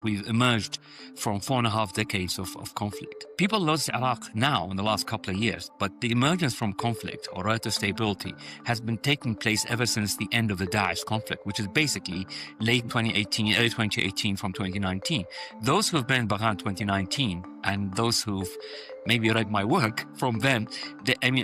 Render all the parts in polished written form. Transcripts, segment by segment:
We've emerged from 4.5 decades of conflict. People lost Iraq now in the last couple of years, but the emergence from conflict or relative stability has been taking place ever since the end of the Daesh conflict, which is basically late 2018, early 2018 from 2019. Those who've been in Bahrain 2019 and those who've maybe read my work from then,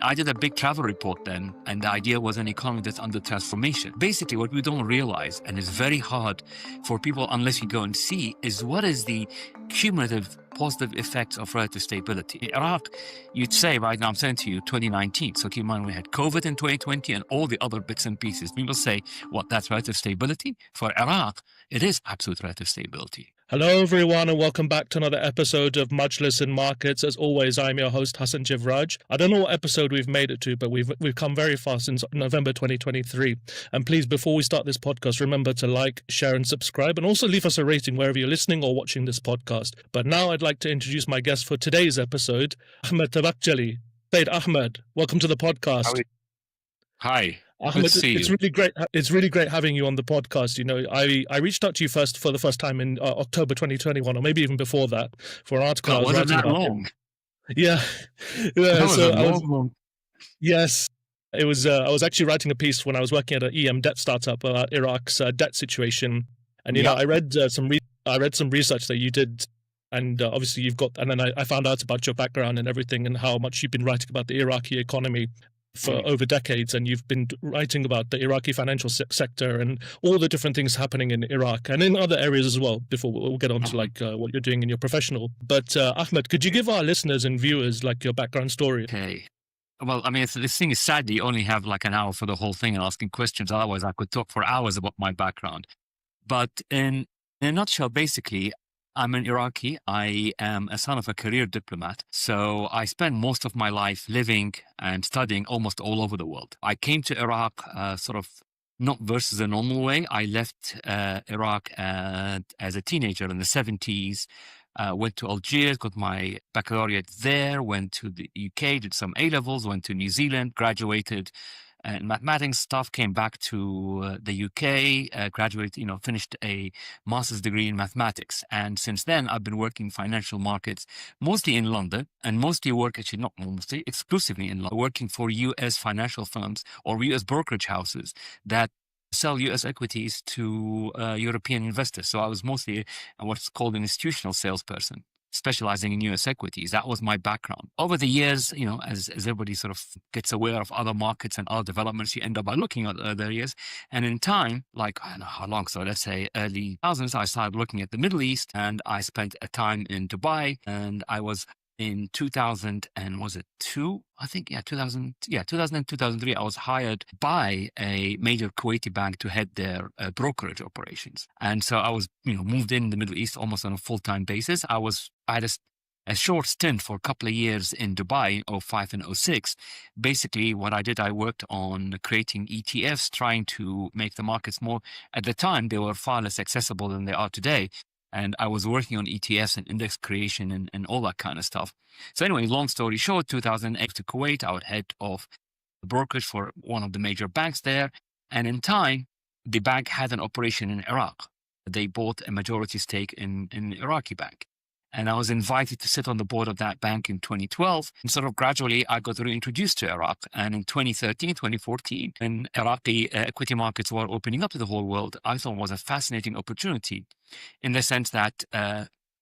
I did a big travel report then, and the idea was an economy that's under transformation. Basically, what we don't realize, and it's very hard for people unless you go and see, is what is the cumulative positive effects of relative stability. In Iraq, you'd say right now, I'm saying to you, 2019. So keep in mind, we had COVID in 2020 and all the other bits and pieces. People say, what, that's relative stability? For Iraq, it is absolute relative stability. Hello, everyone, and welcome back to another episode of Majlis in Markets. As always, I'm your host, Hassan Jivraj. I don't know what episode we've made it to, but we've come very far since November 2023. And please, before we start this podcast, remember to like, share, and subscribe, and also leave us a rating wherever you're listening or watching this podcast. But now I'd like to introduce my guest for today's episode, Ahmed Tabaqchali. Said Ahmed, welcome to the podcast. Hi. Ahmed, it's really great. It's really great having you on the podcast. You know, I reached out to you for the first time in October 2021, or maybe even before that, for an article I was writing about. Long? Yeah, yes, it was. I was actually writing a piece when I was working at an EM debt startup about Iraq's debt situation, and know, I read some research that you did. And obviously you've got, and then I found out about your background and everything and how much you've been writing about the Iraqi economy for over decades, and you've been writing about the Iraqi financial sector and all the different things happening in Iraq and in other areas as well, before we'll get on to what you're doing in your professional. But Ahmed, could you give our listeners and viewers your background story? Okay. Well, this thing is sadly you only have an hour for the whole thing and asking questions. Otherwise, I could talk for hours about my background. But in a nutshell, basically, I'm an Iraqi. I am a son of a career diplomat. So I spent most of my life living and studying almost all over the world. I came to Iraq sort of not versus a normal way. I left Iraq as a teenager in the 70s, went to Algiers, got my baccalaureate there, went to the UK, did some A-levels, went to New Zealand, graduated and mathematics stuff, came back to the UK, graduated, finished a master's degree in mathematics. And since then, I've been working financial markets, mostly in London, and exclusively in London, working for US financial firms or US brokerage houses that sell US equities to European investors. So I was mostly what's called an institutional salesperson, specializing in US equities. That was my background. Over the years, as everybody sort of gets aware of other markets and other developments, you end up by looking at other areas. And in time, I don't know how long, so let's say early 2000s, I started looking at the Middle East, and I spent a time in Dubai, and I was in 2000 and was it 2? I think, 2000 and 2003, I was hired by a major Kuwaiti bank to head their brokerage operations. And so I was, moved in the Middle East almost on a full-time basis. I had a short stint for a couple of years in Dubai, 2005 and 2006. Basically, what I did, I worked on creating ETFs, trying to make the markets more, at the time, they were far less accessible than they are today. And I was working on ETFs and index creation and all that kind of stuff. So anyway, long story short, 2008 to Kuwait, I was head of the brokerage for one of the major banks there. And in time, the bank had an operation in Iraq. They bought a majority stake in an Iraqi bank. And I was invited to sit on the board of that bank in 2012. And sort of gradually, I got reintroduced to Iraq. And in 2013, 2014, when Iraqi equity markets were opening up to the whole world, I thought was a fascinating opportunity in the sense that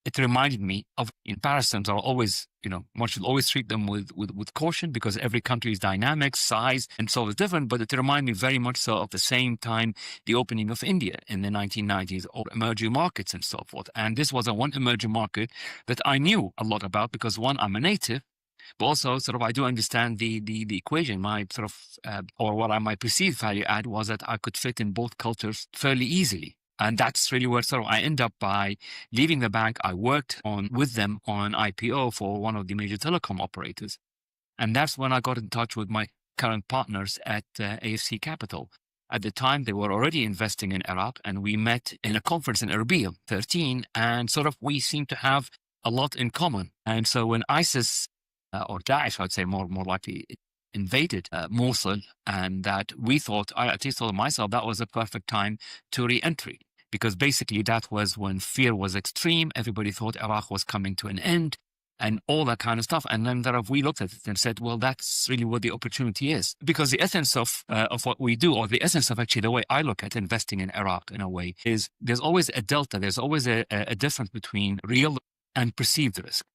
it reminded me of comparisons are always, one should always treat them with caution because every country is dynamic, size, and so is different. But it reminded me very much so of the same time, the opening of India in the 1990s, or emerging markets and so forth. And this was one emerging market that I knew a lot about because one, I'm a native, but also sort of I do understand the equation. My sort of, or what my perceived value add was that I could fit in both cultures fairly easily. And that's really where sort of I end up by leaving the bank. I worked with them on an IPO for one of the major telecom operators. And that's when I got in touch with my current partners at AFC Capital. At the time, they were already investing in Iraq, and we met in a conference in Erbil 13, and sort of we seemed to have a lot in common. And so when ISIS, or Daesh, I'd say more likely, invaded Mosul, and that we thought, I at least told myself, that was a perfect time to re-entry. because basically that was when fear was extreme. Everybody thought Iraq was coming to an end and all that kind of stuff. And then we looked at it and said, well, that's really what the opportunity is. Because the essence of what we do, or the essence of actually the way I look at investing in Iraq in a way, is there's always a delta. There's always a difference between real and perceived risk.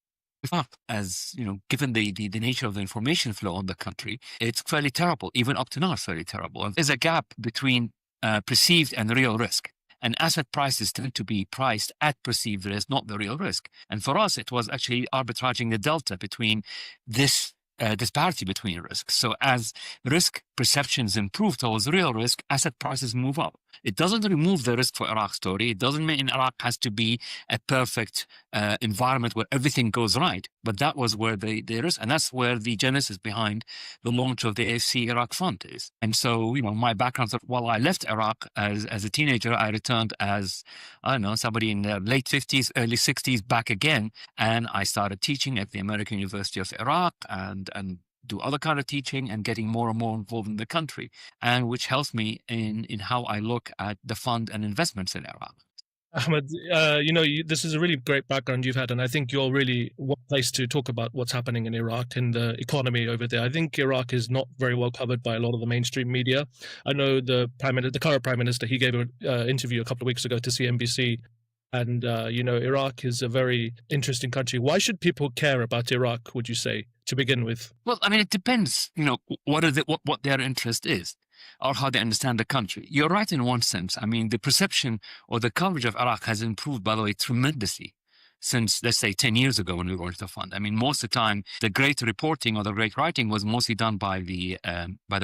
As you know, given the nature of the information flow on the country, it's fairly terrible. Even up to now, it's fairly terrible. And there's a gap between perceived and real risk. And asset prices tend to be priced at perceived risk, not the real risk. And for us, it was actually arbitraging the delta between this disparity between risks. So as risk perceptions improve towards real risk, asset prices move up. It doesn't remove the risk for Iraq story. It doesn't mean Iraq has to be a perfect environment where everything goes right. But that was where the risk, and that's where the genesis behind the launch of the AFC Iraq Fund is. And so, you know, my background, while I left Iraq as a teenager, I returned as, I don't know, somebody in the late 50s, early 60s back again. And I started teaching at the American University of Iraq and do other kind of teaching and getting more and more involved in the country, and which helps me in how I look at the fund and investments in Iraq. Ahmed, you know, this is a really great background you've had, and I think you're really well placed to talk about what's happening in Iraq and the economy over there. I think Iraq is not very well covered by a lot of the mainstream media. I know the current prime minister, he gave an interview a couple of weeks ago to CNBC. And, you know, Iraq is a very interesting country. Why should people care about Iraq, would you say, to begin with? Well, I mean, it depends, you know, what their interest is or how they understand the country. You're right in one sense. I mean, the perception or the coverage of Iraq has improved, by the way, tremendously since, let's say, 10 years ago when we launched the fund. I mean, most of the time, the great reporting or the great writing was mostly done by the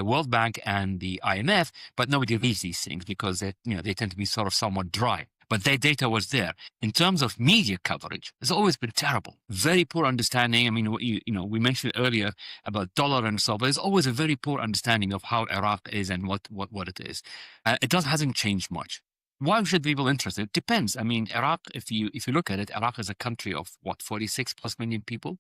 World Bank and the IMF, but nobody reads these things because they tend to be sort of somewhat dry. But their data was there. In terms of media coverage, it's always been terrible. Very poor understanding. I mean, we mentioned earlier about dollar and so on, but there's always a very poor understanding of how Iraq is and what it is. It hasn't changed much. Why should people be interested? It depends. I mean, Iraq, if you look at it, Iraq is a country of 46 plus million people,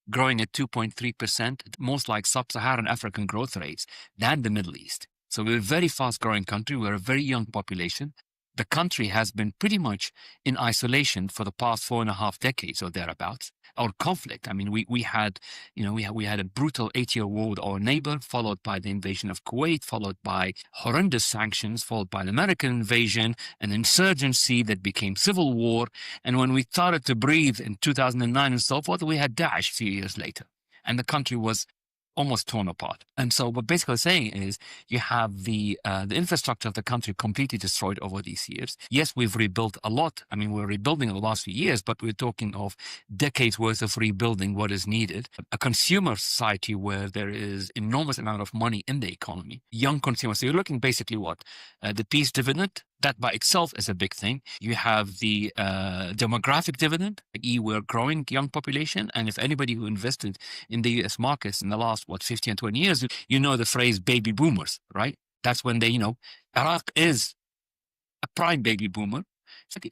growing at 2.3%, most like sub-Saharan African growth rates than the Middle East. So we're a very fast growing country. We're a very young population. The country has been pretty much in isolation for the past 4.5 decades or thereabouts, or conflict. I mean, we had a brutal 8-year war with our neighbor, followed by the invasion of Kuwait, followed by horrendous sanctions, followed by the American invasion, an insurgency that became civil war. And when we started to breathe in 2009 and so forth, we had Daesh a few years later. And the country was almost torn apart. And so what basically saying is you have the infrastructure of the country completely destroyed over these years. Yes, we've rebuilt a lot. I mean, we're rebuilding in the last few years, but we're talking of decades worth of rebuilding what is needed. A consumer society where there is enormous amount of money in the economy, young consumers. So you're looking basically what? The peace dividend, that by itself is a big thing. You have the demographic dividend, i.e. we're growing young population. And if anybody who invested in the US markets in the last, 15 and 20 years, you know the phrase baby boomers, right? That's when Iraq is a prime baby boomer.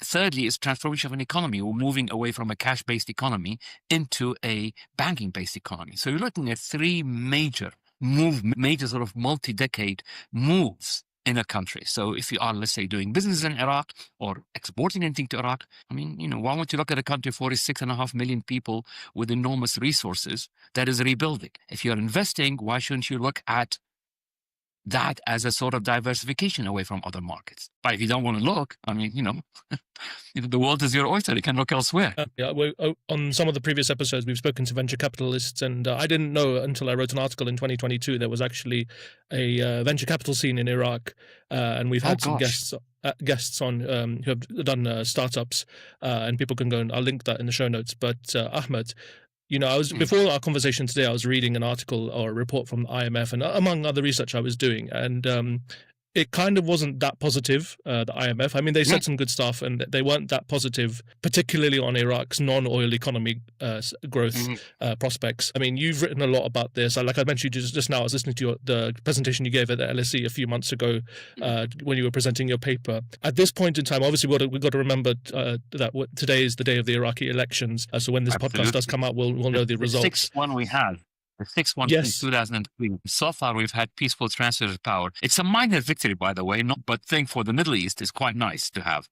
Thirdly, is transformation of an economy. We're moving away from a cash-based economy into a banking-based economy. So you're looking at three major sort of multi-decade moves in a country. So if you are, let's say, doing business in Iraq or exporting anything to Iraq, I mean, why don't you look at a country of 46.5 million people with enormous resources that is rebuilding? If you're investing, why shouldn't you look at that as a sort of diversification away from other markets? But if you don't want to look, I mean, the world is your oyster. You can look elsewhere. On some of the previous episodes, we've spoken to venture capitalists, and I didn't know until I wrote an article in 2022 there was actually a venture capital scene in Iraq, and we've had some guests on who have done startups, and people can go and I'll link that in the show notes. But Ahmed, before our conversation today, I was reading an article or a report from the IMF and among other research I was doing. And it kind of wasn't that positive, the IMF. I mean, they said some good stuff and they weren't that positive, particularly on Iraq's non-oil economy growth prospects. I mean, you've written a lot about this. Like I mentioned just now, I was listening to the presentation you gave at the LSE a few months ago when you were presenting your paper. At this point in time, obviously, we've got to remember that today is the day of the Iraqi elections. So when this podcast does come out, we'll know the results. The sixth one we have. The sixth one since 2003. So far, we've had peaceful transfer of power. It's a minor victory, by the way, but thing for the Middle East is quite nice to have.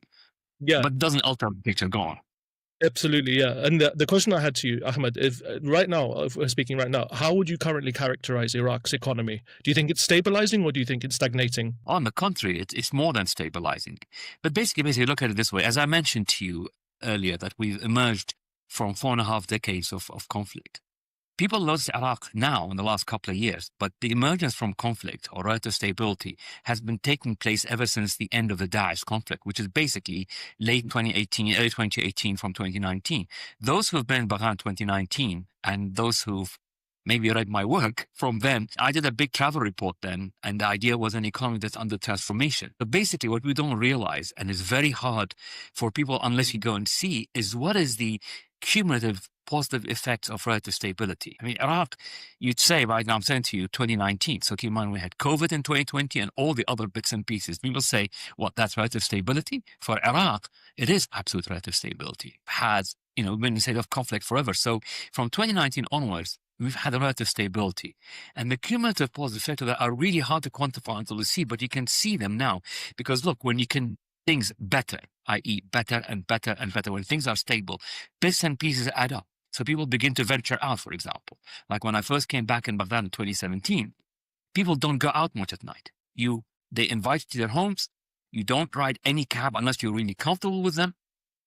Yeah, but doesn't alter the picture. Go on. absolutely. Yeah. And the question I had to you, Ahmed, if right now, if we're speaking right now, how would you currently characterize Iraq's economy? Do you think it's stabilizing or do you think it's stagnating? On the contrary, it's more than stabilizing. But basically, look at it this way. As I mentioned to you earlier, that we've emerged from 4.5 decades of conflict. People notice Iraq now in the last couple of years, but the emergence from conflict or relative stability has been taking place ever since the end of the Daesh conflict, which is basically late 2018, early 2018 from 2019. Those who have been in Baghdad in 2019 and those who've maybe read my work from then, I did a big travel report then, and the idea was an economy that's under transformation. But basically what we don't realize, and it's very hard for people unless you go and see, is what is the cumulative positive effects of relative stability. I mean, Iraq, you'd say right now, I'm saying to you, 2019. So keep in mind, we had COVID in 2020 and all the other bits and pieces. People say, what, that's relative stability? For Iraq, it is absolute relative stability. Has, been in a state of conflict forever. So from 2019 onwards, we've had a relative stability. And the cumulative positive effects of that are really hard to quantify until you see, but you can see them now. Because look, when you can things better, i.e. better and better and better, when things are stable, bits and pieces add up. So people begin to venture out, for example. Like when I first came back in Baghdad in 2017, people don't go out much at night. They invite you to their homes. You don't ride any cab unless you're really comfortable with them.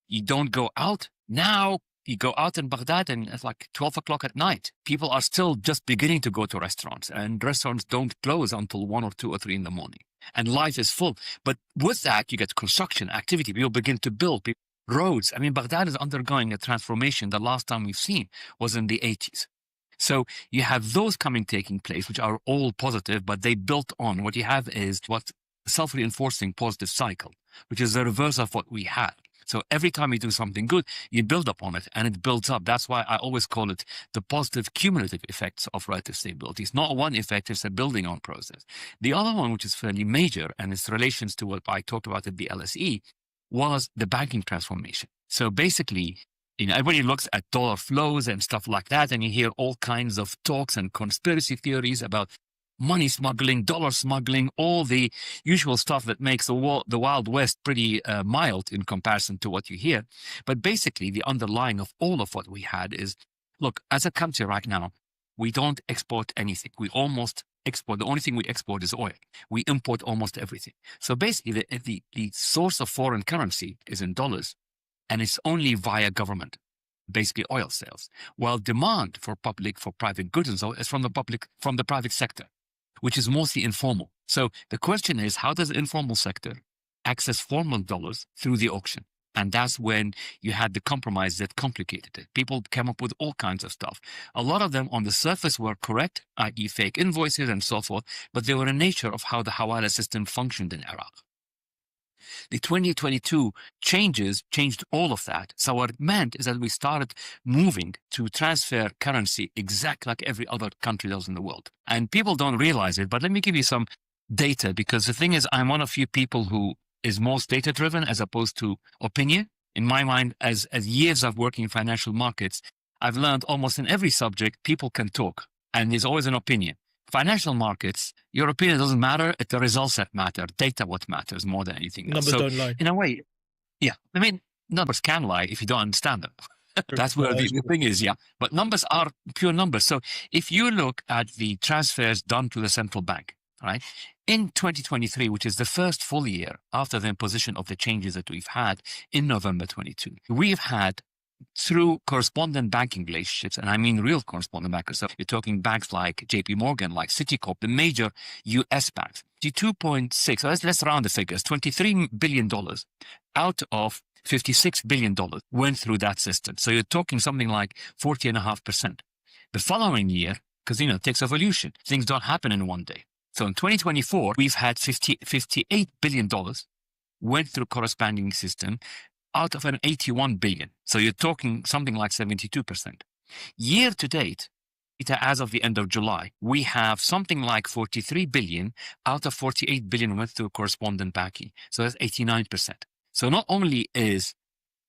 You don't go out. Now you go out in Baghdad and it's like 12 o'clock at night. People are still just beginning to go to restaurants, and restaurants don't close until 1 or 2 or 3 in the morning. And life is full. But with that, you get construction activity. People begin to build roads. I mean, Baghdad is undergoing a transformation. The last time we've seen was in the 80s. So you have those taking place, which are all positive, but they built on. What you have is what self-reinforcing positive cycle, which is the reverse of what we had. So every time you do something good, you build upon it and it builds up. That's why I always call it the positive cumulative effects of relative stability. It's not one effect, it's a building on process. The other one, which is fairly major, and its relations to what I talked about at the LSE, was the banking transformation. So basically, everybody looks at dollar flows and stuff like that, and you hear all kinds of talks and conspiracy theories about money smuggling, dollar smuggling, all the usual stuff that makes the Wild West pretty mild in comparison to what you hear. But basically, the underlying of all of what we had is, look, as a country right now, we don't export anything. We almost export. The only thing we export is oil. We import almost everything. So basically, the source of foreign currency is in dollars, and it's only via government, basically oil sales. While demand for private goods and so is from the private sector, which is mostly informal. So the question is, how does the informal sector access formal dollars through the auction? And that's when you had the compromise that complicated it. People came up with all kinds of stuff. A lot of them on the surface were correct, i.e. fake invoices and so forth, but they were in nature of how the Hawala system functioned in Iraq. The 2022 changes changed all of that. So what it meant is that we started moving to transfer currency exactly like every other country does in the world. And people don't realize it, but let me give you some data, because the thing is, I'm one of few people who is most data-driven as opposed to opinion. In my mind, as years of working in financial markets, I've learned almost in every subject, people can talk, and there's always an opinion. Financial markets, your opinion doesn't matter. It's the results that matter. Data what matters more than anything else. Numbers don't lie. In a way, yeah. I mean, numbers can lie if you don't understand them. That's where the thing is, yeah. But numbers are pure numbers. So if you look at the transfers done to the central bank, right, in 2023, which is the first full year after the imposition of the changes that we've had in November 22, we've had, through correspondent banking relationships, and I mean real correspondent bankers, so you're talking banks like JP Morgan, like Citicorp, the major US banks, 2.6, so let's round the figures, $23 billion out of $56 billion went through that system. So you're talking something like 40.5%. The following year, because, it takes evolution, things don't happen in one day. So in 2024, we've had $58 billion went through corresponding system out of an 81 billion. So you're talking something like 72%. Year to date, as of the end of July, we have something like 43 billion out of 48 billion went through correspondent banking. So that's 89%. So not only is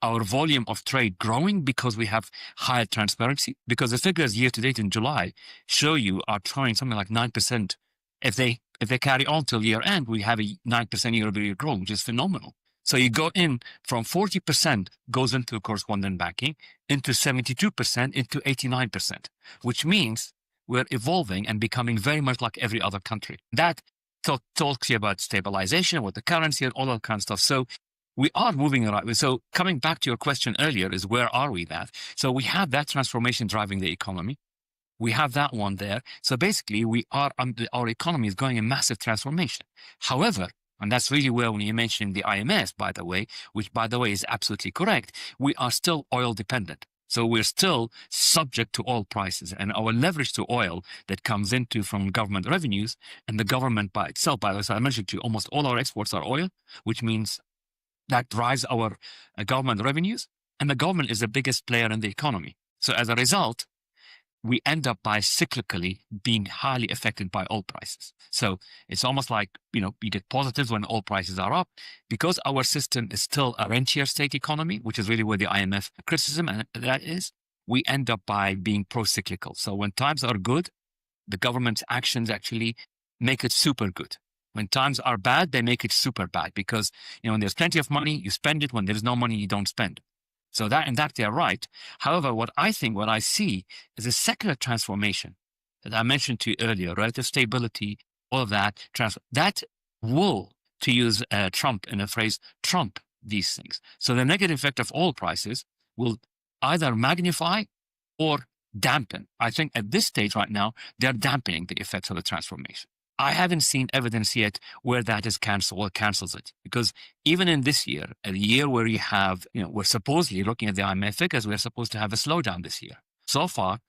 our volume of trade growing because we have higher transparency, because the figures year to date in July show you are showing something like 9%. If they carry on till year end, we have a 9% year-over-year growth, which is phenomenal. So you go in from 40% goes into correspondent banking, into 72%, into 89%, which means we're evolving and becoming very much like every other country. That talks you about stabilization with the currency and all that kind of stuff. So we are moving in the right way. So coming back to your question earlier is where are we that? So we have that transformation driving the economy. We have that one there. So basically our economy is going in massive transformation. However, and that's really where when you mentioned the IMF, by the way, which by the way is absolutely correct, we are still oil dependent. So we're still subject to oil prices, and our leverage to oil that comes into from government revenues, and the government by itself, by the way, I mentioned to you, almost all our exports are oil, which means that drives our government revenues, and the government is the biggest player in the economy. So as a result, we end up by cyclically being highly affected by oil prices. So it's almost like, you get positives when oil prices are up because our system is still a rentier state economy, which is really where the IMF criticism and that is. We end up by being pro-cyclical. So when times are good, the government's actions actually make it super good. When times are bad, they make it super bad because, when there's plenty of money, you spend it. When there's no money, you don't spend. So that they're right. However, what I see is a secular transformation that I mentioned to you earlier, relative stability, all of that, that will, to use Trump in a phrase, trump these things. So the negative effect of oil prices will either magnify or dampen. I think at this stage right now, they're dampening the effects of the transformation. I haven't seen evidence yet where that is canceled or cancels it. Because even in this year, a year where you have, we're supposedly looking at the IMF figures, we're supposed to have a slowdown this year. So far, it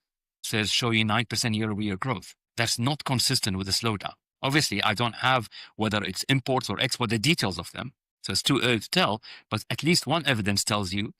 says show you 9% year-over-year growth. That's not consistent with a slowdown. Obviously, I don't have whether it's imports or export, the details of them. So it's too early to tell, but at least one evidence tells you,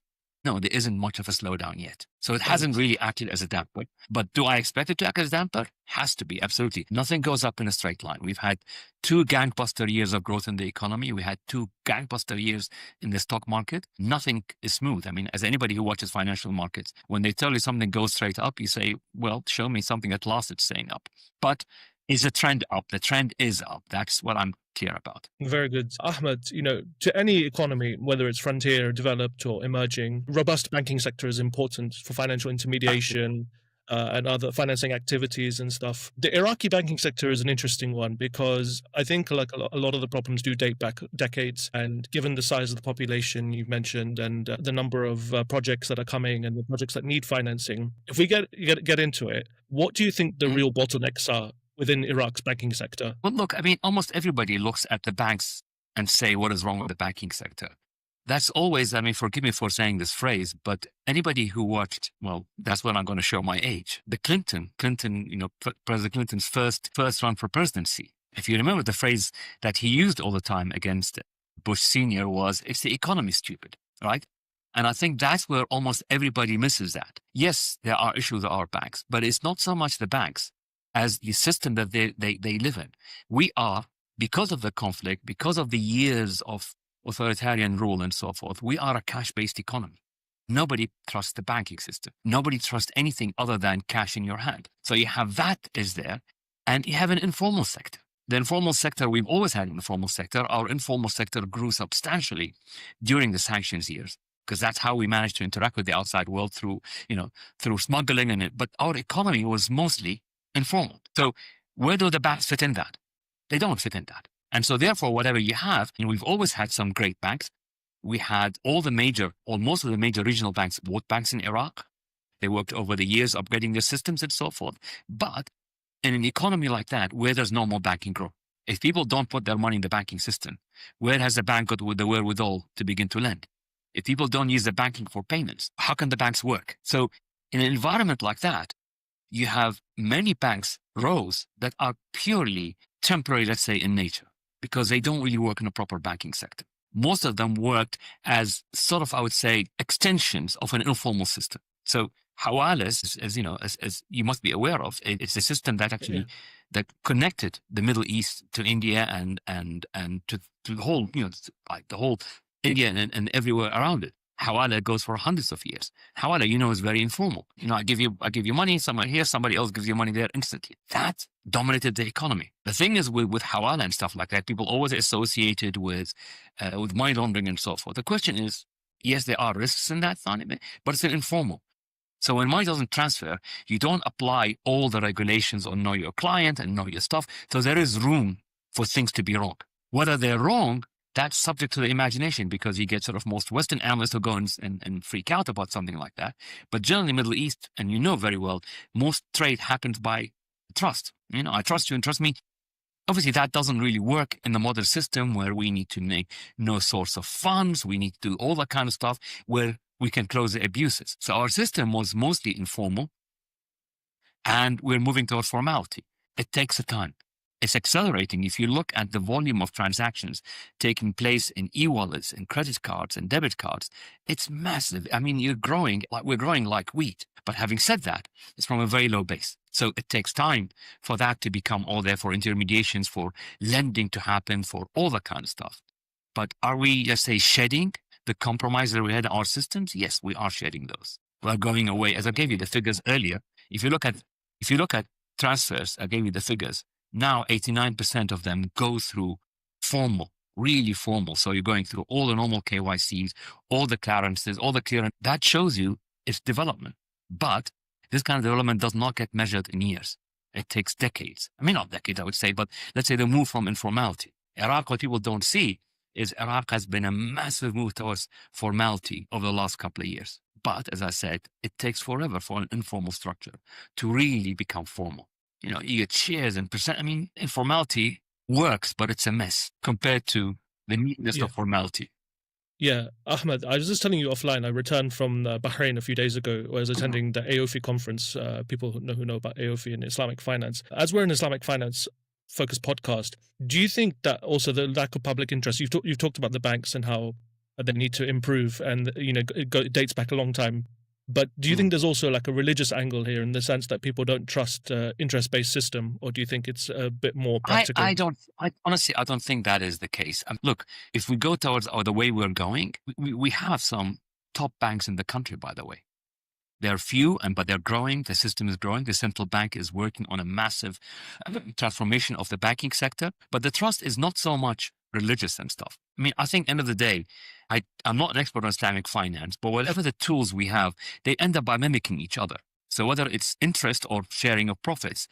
no, there isn't much of a slowdown yet. So it hasn't really acted as a damper. But do I expect it to act as a damper? Has to be, absolutely. Nothing goes up in a straight line. We've had 2 gangbuster years of growth in the economy. We had 2 gangbuster years in the stock market. Nothing is smooth. I mean, as anybody who watches financial markets, when they tell you something goes straight up, you say, well, show me something at last it's staying up. But is the trend up? The trend is up. That's what I'm clear about. Very good. Ahmed, to any economy, whether it's frontier, developed or emerging, robust banking sector is important for financial intermediation and other financing activities and stuff. The Iraqi banking sector is an interesting one because I think like a lot of the problems do date back decades. And given the size of the population you've mentioned and the number of projects that are coming and the projects that need financing, if we get into it, what do you think the real bottlenecks are within Iraq's banking sector? Well, look, I mean, almost everybody looks at the banks and say, what is wrong with the banking sector? That's always, I mean, forgive me for saying this phrase, but anybody who watched, well, that's when I'm going to show my age. The Clinton, President Clinton's first run for presidency. If you remember the phrase that he used all the time against Bush Sr. was, it's the economy stupid, right? And I think that's where almost everybody misses that. Yes, there are issues with our banks, but it's not so much the banks as the system that they live in. We are, because of the conflict, because of the years of authoritarian rule and so forth, we are a cash-based economy. Nobody trusts the banking system. Nobody trusts anything other than cash in your hand. So you have that is there, and you have an informal sector. The informal sector, we've always had an informal sector. Our informal sector grew substantially during the sanctions years, because that's how we managed to interact with the outside world through smuggling and it. But our economy was mostly informal. So where do the banks fit in that? They don't fit in that. And so therefore, whatever you have, we've always had some great banks. We had most of the major regional banks bought banks in Iraq. They worked over the years upgrading their systems and so forth. But in an economy like that, where does normal banking grow? If people don't put their money in the banking system, where has the bank got the wherewithal to begin to lend? If people don't use the banking for payments, how can the banks work? So in an environment like that, you have many banks rose that are purely temporary, let's say, in nature, because they don't really work in a proper banking sector. Most of them worked as sort of, I would say, extensions of an informal system. So Hawalas, as you must be aware of, it's a system that actually that connected the Middle East to India and to the whole, like the whole India and everywhere around it. Hawala goes for hundreds of years. Hawala, is very informal. I give you money, someone here, somebody else gives you money there instantly. That dominated the economy. The thing is with Hawala and stuff like that, people always associated with money laundering and so forth. The question is, yes, there are risks in that, but it's an informal. So when money doesn't transfer, you don't apply all the regulations on know your client and know your stuff. So there is room for things to be wrong. Whether they're wrong, that's subject to the imagination, because you get sort of most Western analysts who go and freak out about something like that. But generally, Middle East, and very well, most trade happens by trust. I trust you and trust me. Obviously, that doesn't really work in the modern system, where we need to make no source of funds. We need to do all that kind of stuff where we can close the abuses. So our system was mostly informal, and we're moving towards formality. It takes a time. It's accelerating. If you look at the volume of transactions taking place in e-wallets and credit cards and debit cards, it's massive. I mean, we're growing like wheat. But having said that, it's from a very low base. So it takes time for that to become all there, for intermediations, for lending to happen, for all that kind of stuff. But are we, let's say, shedding the compromise that we had in our systems? Yes, we are shedding those. We're going away. As I gave you the figures earlier, if you look at transfers, I gave you the figures. Now, 89% of them go through formal, really formal. So you're going through all the normal KYCs, all the clearances, all the clearance. That shows you it's development. But this kind of development does not get measured in years. It takes decades. I mean, not decades, I would say, but let's say the move from informality. Iraq, what people don't see is Iraq has been a massive move towards formality over the last couple of years. But as I said, it takes forever for an informal structure to really become formal. You get shares and percent. I mean, informality works, but it's a mess compared to the neatness of formality. Yeah, Ahmed, I was just telling you offline, I returned from Bahrain a few days ago, where I was attending the AOFI conference, people who know about AOFI and Islamic finance. As we're an Islamic finance focused podcast, do you think that also the lack of public interest, you've talked about the banks and how they need to improve, and it dates back a long time. But do you think there's also like a religious angle here, in the sense that people don't trust interest-based system, or do you think it's a bit more practical? Honestly, I don't think that is the case. Look, if we go towards the way we're going, we have some top banks in the country, by the way. They're few, but they're growing. The system is growing. The central bank is working on a massive transformation of the banking sector. But the trust is not so much religious and stuff. I mean, I think end of the day, I'm not an expert on Islamic finance, but whatever the tools we have, they end up by mimicking each other. So whether it's interest or sharing of profits,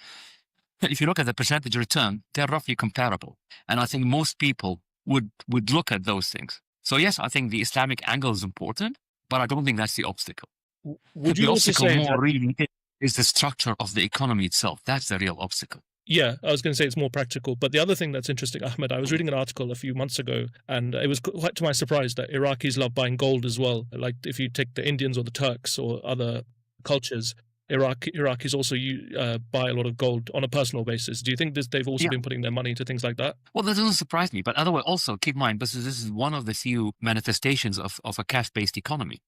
if you look at the percentage return, they're roughly comparable. And I think most people would look at those things. So yes, I think the Islamic angle is important, but I don't think that's the obstacle. Would you also say more really is the structure of the economy itself? That's the real obstacle. Yeah, I was going to say it's more practical. But the other thing that's interesting, Ahmed, I was reading an article a few months ago, and it was quite to my surprise that Iraqis love buying gold as well. Like if you take the Indians or the Turks or other cultures, Iraqis also buy a lot of gold on a personal basis. Do you think they've also been putting their money into things like that? Well, that doesn't surprise me. But otherwise, also keep in mind, this is one of the few manifestations of a cash-based economy.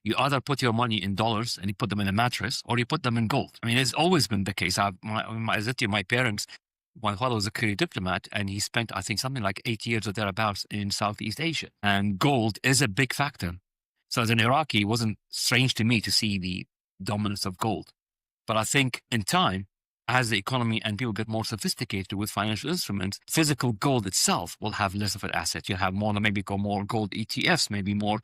You either put your money in dollars and you put them in a mattress, or you put them in gold. I mean, it's always been the case. My parents, my father was a career diplomat, and he spent, I think, something like 8 years or thereabouts in Southeast Asia. And gold is a big factor. So as an Iraqi, it wasn't strange to me to see the dominance of gold. But I think in time, as the economy and people get more sophisticated with financial instruments, physical gold itself will have less of an asset. You'll have more gold ETFs, maybe more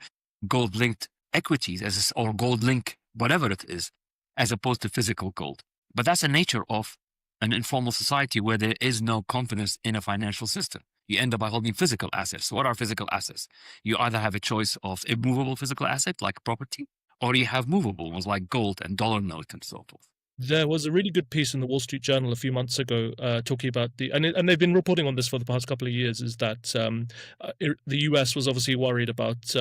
gold-linked equities or gold link, whatever it is, as opposed to physical gold. But that's the nature of an informal society where there is no confidence in a financial system. You end up by holding physical assets. So what are physical assets? You either have a choice of immovable physical asset like property, or you have movable ones like gold and dollar note and so forth. There was a really good piece in the Wall Street Journal a few months ago talking about and they've been reporting on this for the past couple of years, is that the US was obviously worried about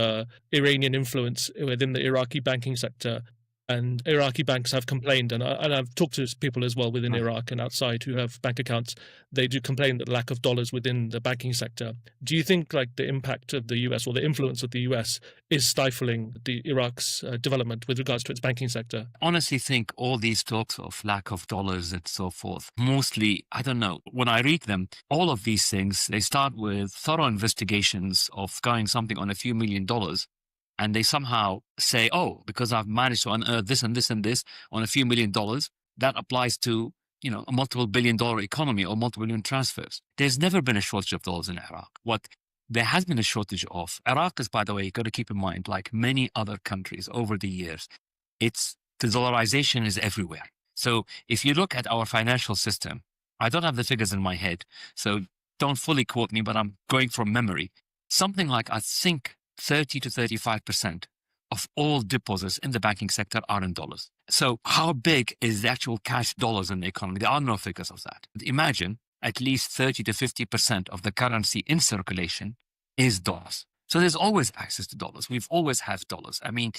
Iranian influence within the Iraqi banking sector. And Iraqi banks have complained, and I've talked to people as well within Iraq and outside who have bank accounts. They do complain that the lack of dollars within the banking sector. Do you think like the impact of the US or the influence of the US is stifling the Iraq's development with regards to its banking sector? Honestly, think all these talks of lack of dollars and so forth, mostly, I don't know, when I read them, all of these things, they start with thorough investigations of scoring something on a few $1 million. and they somehow say, oh, because I've managed to unearth this and this and this on a few $1 million, that applies to, a multiple $1 billion economy or multiple billion transfers. There's never been a shortage of dollars in Iraq. What there has been a shortage of, Iraq is, by the way, you got to keep in mind, like many other countries over the years, the dollarization is everywhere. So if you look at our financial system, I don't have the figures in my head, so don't fully quote me, but I'm going from memory. Something like, I think, 30 to 35% of all deposits in the banking sector are in dollars. So how big is the actual cash dollars in the economy? There are no figures of that. Imagine at least 30 to 50% of the currency in circulation is dollars. So there's always access to dollars. We've always had dollars. I mean,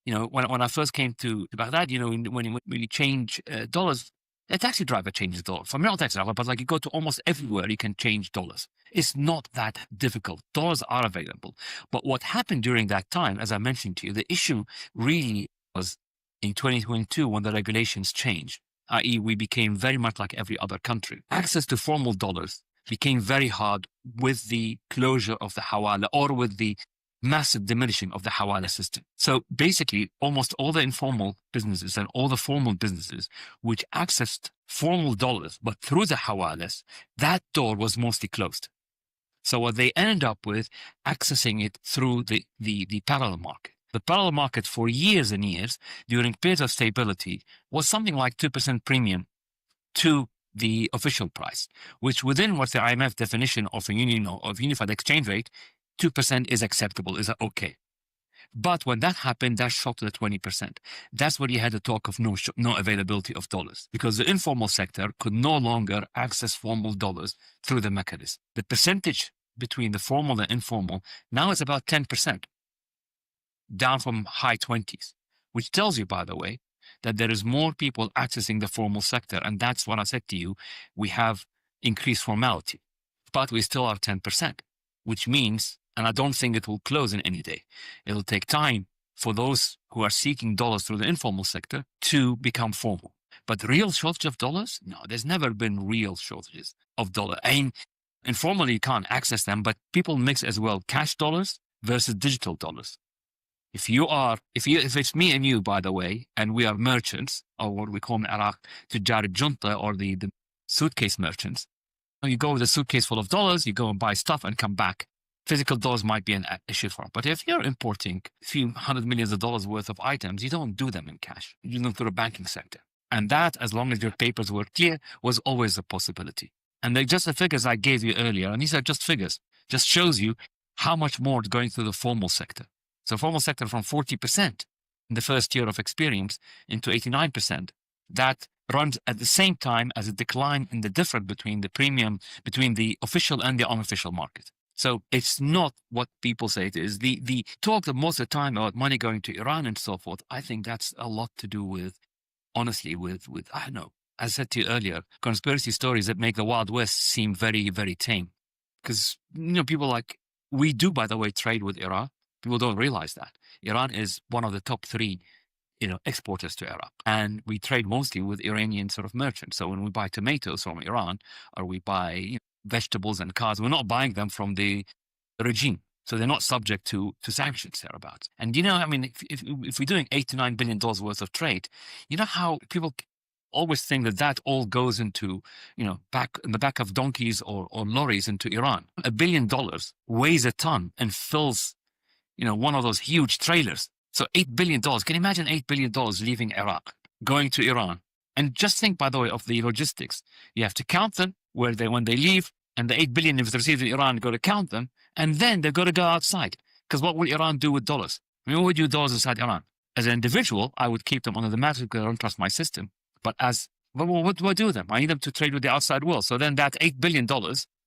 when I first came to Baghdad, when you change dollars, a taxi driver changes dollars. I'm not a taxi driver, but like you go to almost everywhere, you can change dollars. It's not that difficult. Dollars are available. But what happened during that time, as I mentioned to you, the issue really was in 2022 when the regulations changed, i.e. we became very much like every other country. Access to formal dollars became very hard with the closure of the hawala or with the massive diminishing of the hawala system. So basically, almost all the informal businesses and all the formal businesses which accessed formal dollars, but through the hawalas, that door was mostly closed. So what they ended up with, accessing it through the parallel market. The parallel market for years and years, during periods of stability, was something like 2% premium to the official price, which within what's the IMF definition of a unified exchange rate, 2% is acceptable, is okay. But when that happened, that shot to the 20%. That's where you had the talk of no availability of dollars, because the informal sector could no longer access formal dollars through the mechanism. The percentage between the formal and informal now is about 10%, down from high 20s, which tells you, by the way, that there is more people accessing the formal sector. And that's what I said to you. We have increased formality, but we still are 10%, which means, and I don't think it will close in any day. It'll take time for those who are seeking dollars through the informal sector to become formal. But real shortage of dollars? No, there's never been real shortages of dollars. I mean, informally you can't access them, but people mix as well cash dollars versus digital dollars. If it's me and you, by the way, and we are merchants, or what we call in Iraq, Tujjar Junta, or the suitcase merchants, you go with a suitcase full of dollars, you go and buy stuff and come back. Physical dollars might be an issue for them. But if you're importing a few hundred millions of dollars worth of items, you don't do them in cash. You do them through the banking sector. And that, as long as your papers were clear, was always a possibility. And they're just the figures I gave you earlier, and these are just figures, just shows you how much more is going through the formal sector. So formal sector from 40% in the first year of experience into 89%. That runs at the same time as a decline in the difference between the premium, between the official and the unofficial market. So it's not what people say it is. The talk that most of the time about money going to Iran and so forth, I think that's a lot to do with, honestly, with I don't know, as I said to you earlier, conspiracy stories that make the Wild West seem very, very tame. Because, people like, we do, by the way, trade with Iran. People don't realize that. Iran is one of the top 3, exporters to Iraq. And we trade mostly with Iranian sort of merchants. So when we buy tomatoes from Iran, or we buy vegetables and cars, we're not buying them from the regime. So they're not subject to sanctions thereabouts. And, if we're doing $8 to $9 billion worth of trade, you know how people always think that all goes into, back in the back of donkeys or lorries into Iran. $1 billion weighs a ton and fills one of those huge trailers. So $8 billion. Can you imagine $8 billion leaving Iraq, going to Iran? And just think, by the way, of the logistics. You have to count them when they leave, and the $8 billion, if it's received in Iran, got to count them, and then they've got to go outside. Because what will Iran do with dollars? What would you do dollars inside Iran? As an individual, I would keep them under the mat because I don't trust my system. But what do I do with them? I need them to trade with the outside world. So then that $8 billion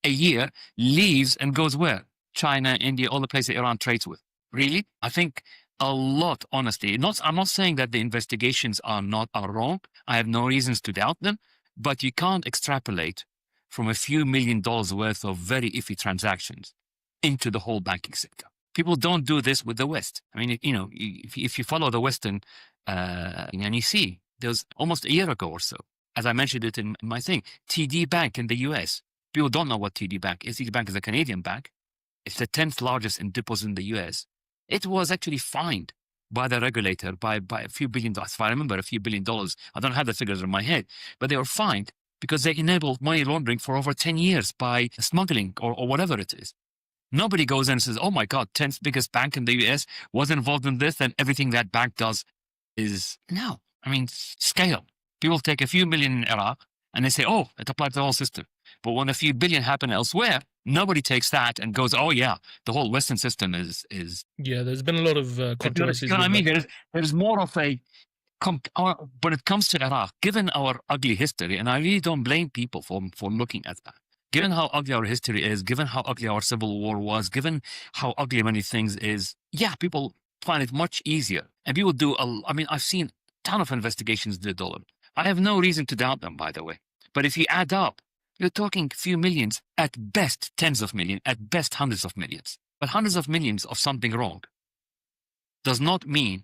a year leaves and goes where? China, India, all the places Iran trades with. Really? I think a lot, honestly. I'm not saying that the investigations are wrong. I have no reasons to doubt them, but you can't extrapolate from a few $1 million worth of very iffy transactions into the whole banking sector. People don't do this with the West. I mean, if you follow the Western, and you see, there was almost a year ago or so, as I mentioned it in my thing, TD Bank in the US. People don't know what TD Bank is. TD Bank is a Canadian bank. It's the 10th largest in deposits in the US. It was actually fined by the regulator by a few $billion. If I remember, a few $billion. I don't have the figures in my head, but they were fined because they enabled money laundering for over 10 years by smuggling or whatever it is. Nobody goes in and says, oh my God, 10th biggest bank in the US was involved in this, and everything that bank does is no. I mean, scale. People take a few million in Iraq and they say, oh, it applied to the whole system. But when a few billion happen elsewhere, nobody takes that and goes, oh yeah, the whole Western system is. Yeah, there's been a lot of controversies. You know what I mean? There's more of a, when it comes to Iraq, given our ugly history, and I really don't blame people for looking at that. Given how ugly our history is, given how ugly our civil war was, given how ugly many things is, yeah, people find it much easier. And people do, I mean, I've seen a ton of investigations did all of it. I have no reason to doubt them, by the way. But if you add up, you're talking a few millions, at best tens of millions, at best hundreds of millions. But hundreds of millions of something wrong does not mean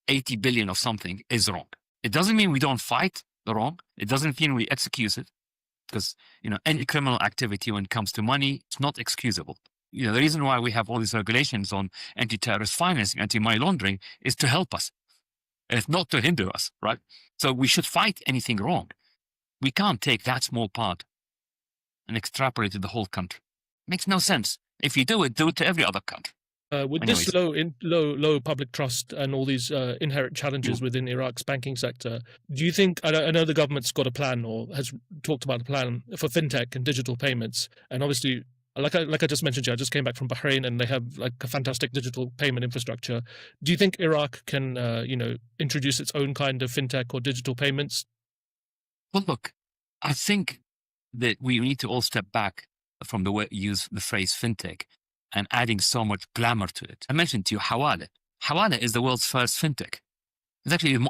80 billion of something is wrong. It doesn't mean we don't fight the wrong. It doesn't mean we excuse it. Because, you know, any criminal activity when it comes to money, it's not excusable. You know, the reason why we have all these regulations on anti-terrorist financing, anti-money laundering, is to help us. It's not to hinder us, right? So we should fight anything wrong. We can't take that small part and extrapolate to the whole country. Makes no sense. If you do it to every other country. With this low public trust and all these inherent challenges within Iraq's banking sector, do you think, I know the government's got a plan or has talked about a plan for fintech and digital payments, and obviously, like I just mentioned, I just came back from Bahrain and they have like a fantastic digital payment infrastructure. Do you think Iraq can, introduce its own kind of fintech or digital payments? Well, look, I think that we need to all step back from the way you use the phrase fintech and adding so much glamour to it. I mentioned to you Hawala. Hawala is the world's first fintech. It's actually,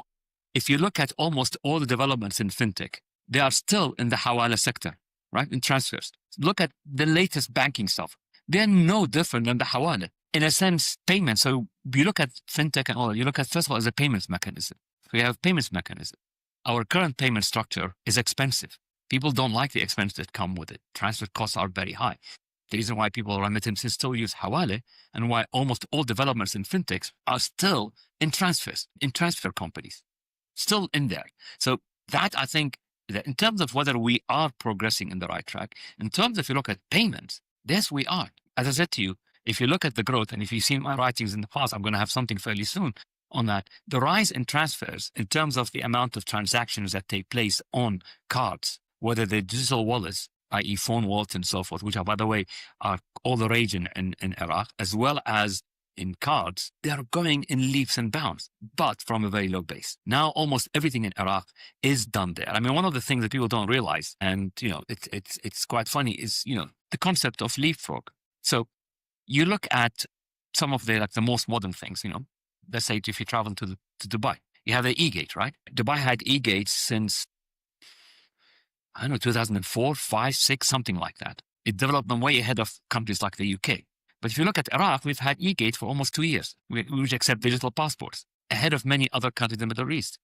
if you look at almost all the developments in fintech, they are still in the Hawala sector, right? In transfers. Look at the latest banking stuff. They're no different than the Hawala. In a sense, payments. So you look at fintech and all that, you look at, first of all, as a payments mechanism. We have payments mechanism. Our current payment structure is expensive. People don't like the expense that come with it. Transfer costs are very high. The reason why people remittances still use Hawala and why almost all developments in fintechs are still in transfers, in transfer companies, still in there. So that, I think, that in terms of whether we are progressing in the right track, in terms of if you look at payments, yes, we are. As I said to you, if you look at the growth, and if you've seen my writings in the past, I'm going to have something fairly soon on that. The rise in transfers in terms of the amount of transactions that take place on cards, whether they're digital wallets, i.e. phone wallets and so forth, which are, by the way, are all the rage in Iraq, as well as in cards, they are going in leaps and bounds, but from a very low base. Now, almost everything in Iraq is done there. I mean, one of the things that people don't realize, and, you know, it's quite funny, is, you know, the concept of leapfrog. So you look at some of the most modern things, you know, let's say if you travel to Dubai, you have the e-gate, right? Dubai had e-gates since, I don't know, 2004, 5, 6, something like that. It developed them way ahead of countries like the UK. But if you look at Iraq, we've had e-gate for almost 2 years, which accept digital passports, ahead of many other countries in the Middle East.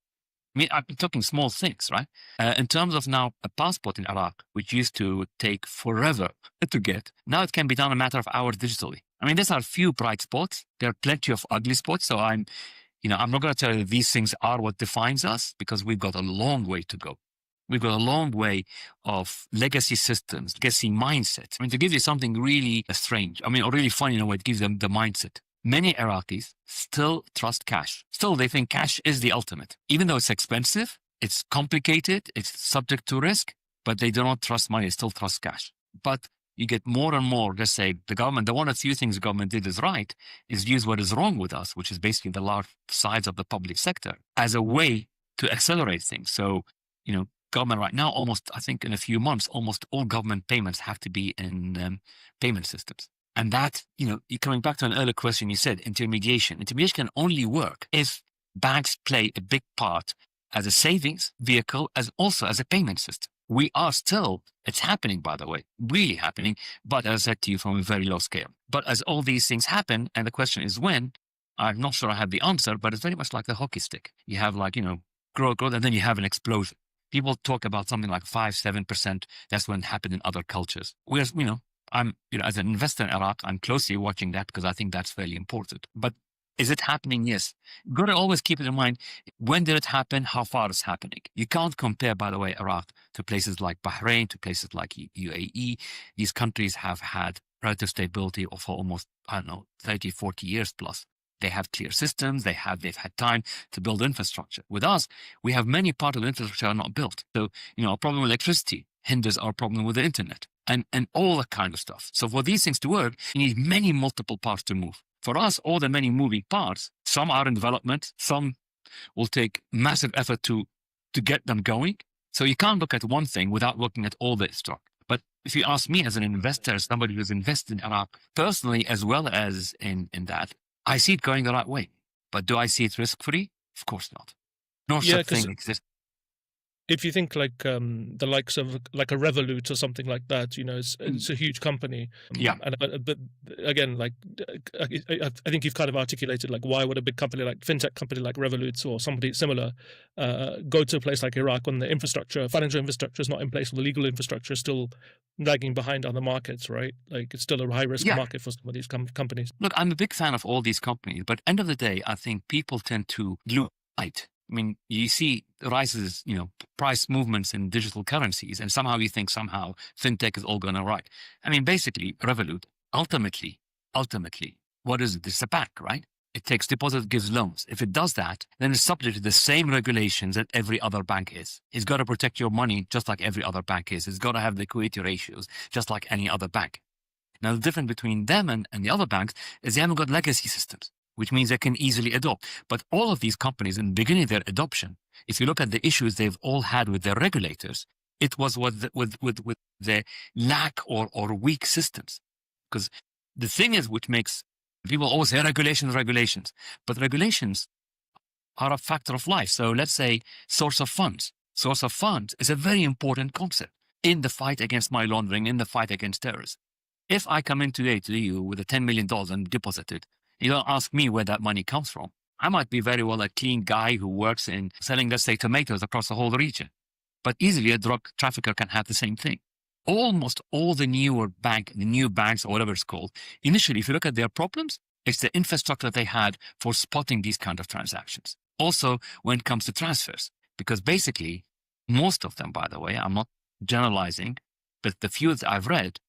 I mean, I'm talking small things, right? In terms of now a passport in Iraq, which used to take forever to get, now it can be done in a matter of hours digitally. I mean, these are few bright spots. There are plenty of ugly spots. So I'm not going to tell you these things are what defines us, because we've got a long way to go. We've got a long way of legacy systems, legacy mindsets. I mean, to give you something really strange, I mean, or really funny in a way, it gives them the mindset. Many Iraqis still trust cash. Still, they think cash is the ultimate. Even though it's expensive, it's complicated, it's subject to risk, but they do not trust money, they still trust cash. But you get more and more, let's say, the government, the one of the few things the government did is right, is use what is wrong with us, which is basically the large size of the public sector, as a way to accelerate things. So, you know, government right now, almost, I think in a few months, almost all government payments have to be in payment systems. And that, you know, coming back to an earlier question, you said intermediation. Intermediation can only work if banks play a big part as a savings vehicle, as also as a payment system. We are still, it's happening, by the way, really happening, but as I said to you, from a very low scale. But as all these things happen, and the question is when, I'm not sure I have the answer, but it's very much like the hockey stick. You have growth, and then you have an explosion. People talk about something like 5-7%. That's when it happened in other cultures. Whereas, I'm, as an investor in Iraq, I'm closely watching that because I think that's fairly important. But Is it happening? Yes. You've got to always keep it in mind, when did it happen? How far is happening? You can't compare, by the way, Iraq to places like Bahrain, to places like UAE. These countries have had relative stability for almost, I don't know, 30, 40 years plus. They have clear systems. They've had time to build infrastructure. With us, we have many parts of the infrastructure are not built. So, our problem with electricity hinders our problem with the internet and all that kind of stuff. So for these things to work, you need many multiple parts to move. For us, all the many moving parts, some are in development, some will take massive effort to get them going. So you can't look at one thing without looking at all the stock. But if you ask me as an investor, somebody who's invested in Iraq personally, as well as in that, I see it going the right way. But do I see it risk-free? Of course not. No such thing exists. If you think like the likes of like a Revolut or something like that, it's a huge company. Yeah. But again, like I think you've kind of articulated like why would a big company like fintech company like Revolut or somebody similar go to a place like Iraq when the financial infrastructure is not in place, or the legal infrastructure is still lagging behind other markets, right? Like it's still a high risk market for some of these companies. Look, I'm a big fan of all these companies, but end of the day, I think people tend to lose sight. I mean, you see rises, price movements in digital currencies, and somehow you think fintech is all going to right. I mean, basically, Revolut, ultimately, what is it? It's a bank, right? It takes deposits, gives loans. If it does that, then it's subject to the same regulations that every other bank is. It's got to protect your money just like every other bank is. It's got to have liquidity ratios just like any other bank. Now, the difference between them and the other banks is they haven't got legacy systems, which means they can easily adopt. But all of these companies, in the beginning of their adoption, if you look at the issues they've all had with their regulators, it was with the lack or weak systems. Because the thing is, which makes people always say regulations, but regulations are a factor of life. So let's say source of funds. Source of funds is a very important concept in the fight against money laundering, in the fight against terrorism. If I come in today to you with a $10 million and deposit it, you don't ask me where that money comes from. I might be very well a clean guy who works in selling, let's say, tomatoes across the whole region. But easily a drug trafficker can have the same thing. Almost all the new banks or whatever it's called, initially, if you look at their problems, it's the infrastructure they had for spotting these kind of transactions. Also, when it comes to transfers, because basically, most of them, by the way, I'm not generalizing, but the few that I've read,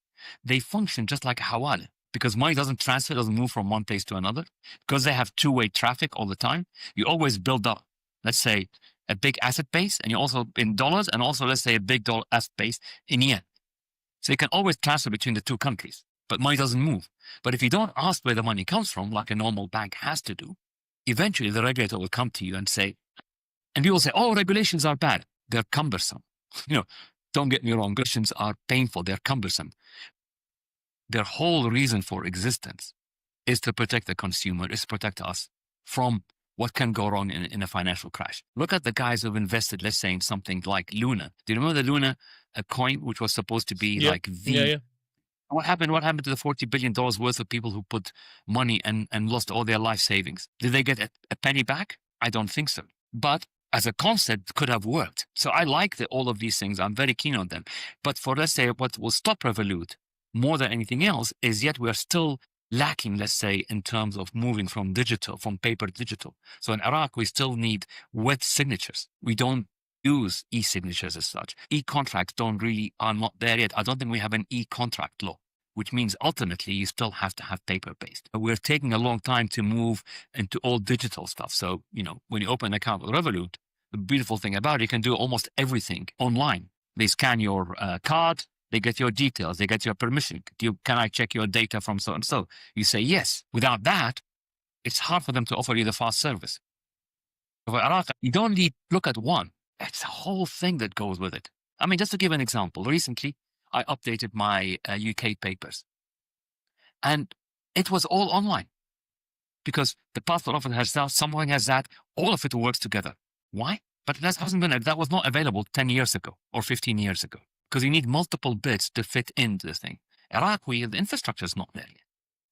they function just like a hawala. Because money doesn't move from one place to another. Because they have two-way traffic all the time, you always build up, let's say, a big asset base, and you also in dollars, and also, let's say, a big dollar asset base in yen. So you can always transfer between the two countries, but money doesn't move. But if you don't ask where the money comes from, like a normal bank has to do, eventually the regulator will come to you and say, and people say, oh, regulations are bad. They're cumbersome. Don't get me wrong, regulations are painful. They're cumbersome. Their whole reason for existence is to protect the consumer, is to protect us from what can go wrong in a financial crash. Look at the guys who've invested, let's say, in something like Luna. Do you remember the Luna coin, which was supposed to be like the... Yeah. What happened to the $40 billion worth of people who put money and lost all their life savings? Did they get a penny back? I don't think so. But as a concept, it could have worked. So I like all of these things. I'm very keen on them. But for, let's say, what will stop Revolut more than anything else is yet we're still lacking, let's say, in terms of moving from paper to digital. So in Iraq, we still need wet signatures. We don't use e-signatures as such. E-contracts are not there yet. I don't think we have an e-contract law, which means ultimately you still have to have paper-based. We're taking a long time to move into all digital stuff. So, when you open an account with Revolut, the beautiful thing about it, you can do almost everything online. They scan your card, they get your details, they get your permission. Can I check your data from so and so? You say yes. Without that, it's hard for them to offer you the fast service. For Iraq, you don't need look at one. It's a whole thing that goes with it. I mean, just to give an example, recently I updated my UK papers, and it was all online because the passport office has that, someone has that, all of it works together. Why? But that was not available 10 years ago or 15 years ago. Because you need multiple bits to fit into this thing. Iraq, the infrastructure is not there yet.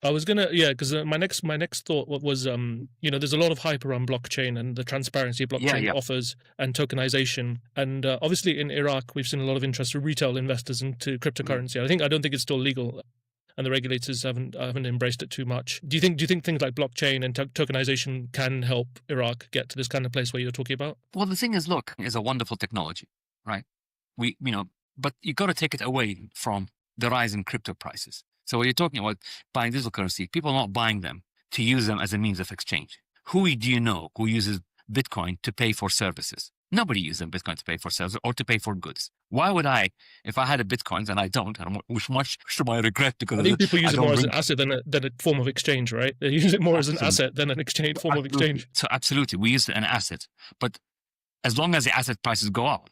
I was because my next thought was, there's a lot of hype around blockchain and the transparency blockchain offers and tokenization. And obviously in Iraq, we've seen a lot of interest from retail investors into cryptocurrency. I don't think it's still legal. and the regulators haven't embraced it too much. Do you think things like blockchain and tokenization can help Iraq get to this kind of place where you're talking about? Well, the thing is, look, it's a wonderful technology, right? But you got to take it away from the rise in crypto prices. So when you're talking about buying digital currency, people are not buying them to use them as a means of exchange. Who do you know who uses Bitcoin to pay for services? Nobody uses Bitcoin to pay for services or to pay for goods. Why would I, if I had a Bitcoin, and I don't, and much to my regret, because I think people use it more as an asset than a form of exchange, right? They use it more as an asset than an exchange form of exchange. So absolutely, we use it as an asset. But as long as the asset prices go up,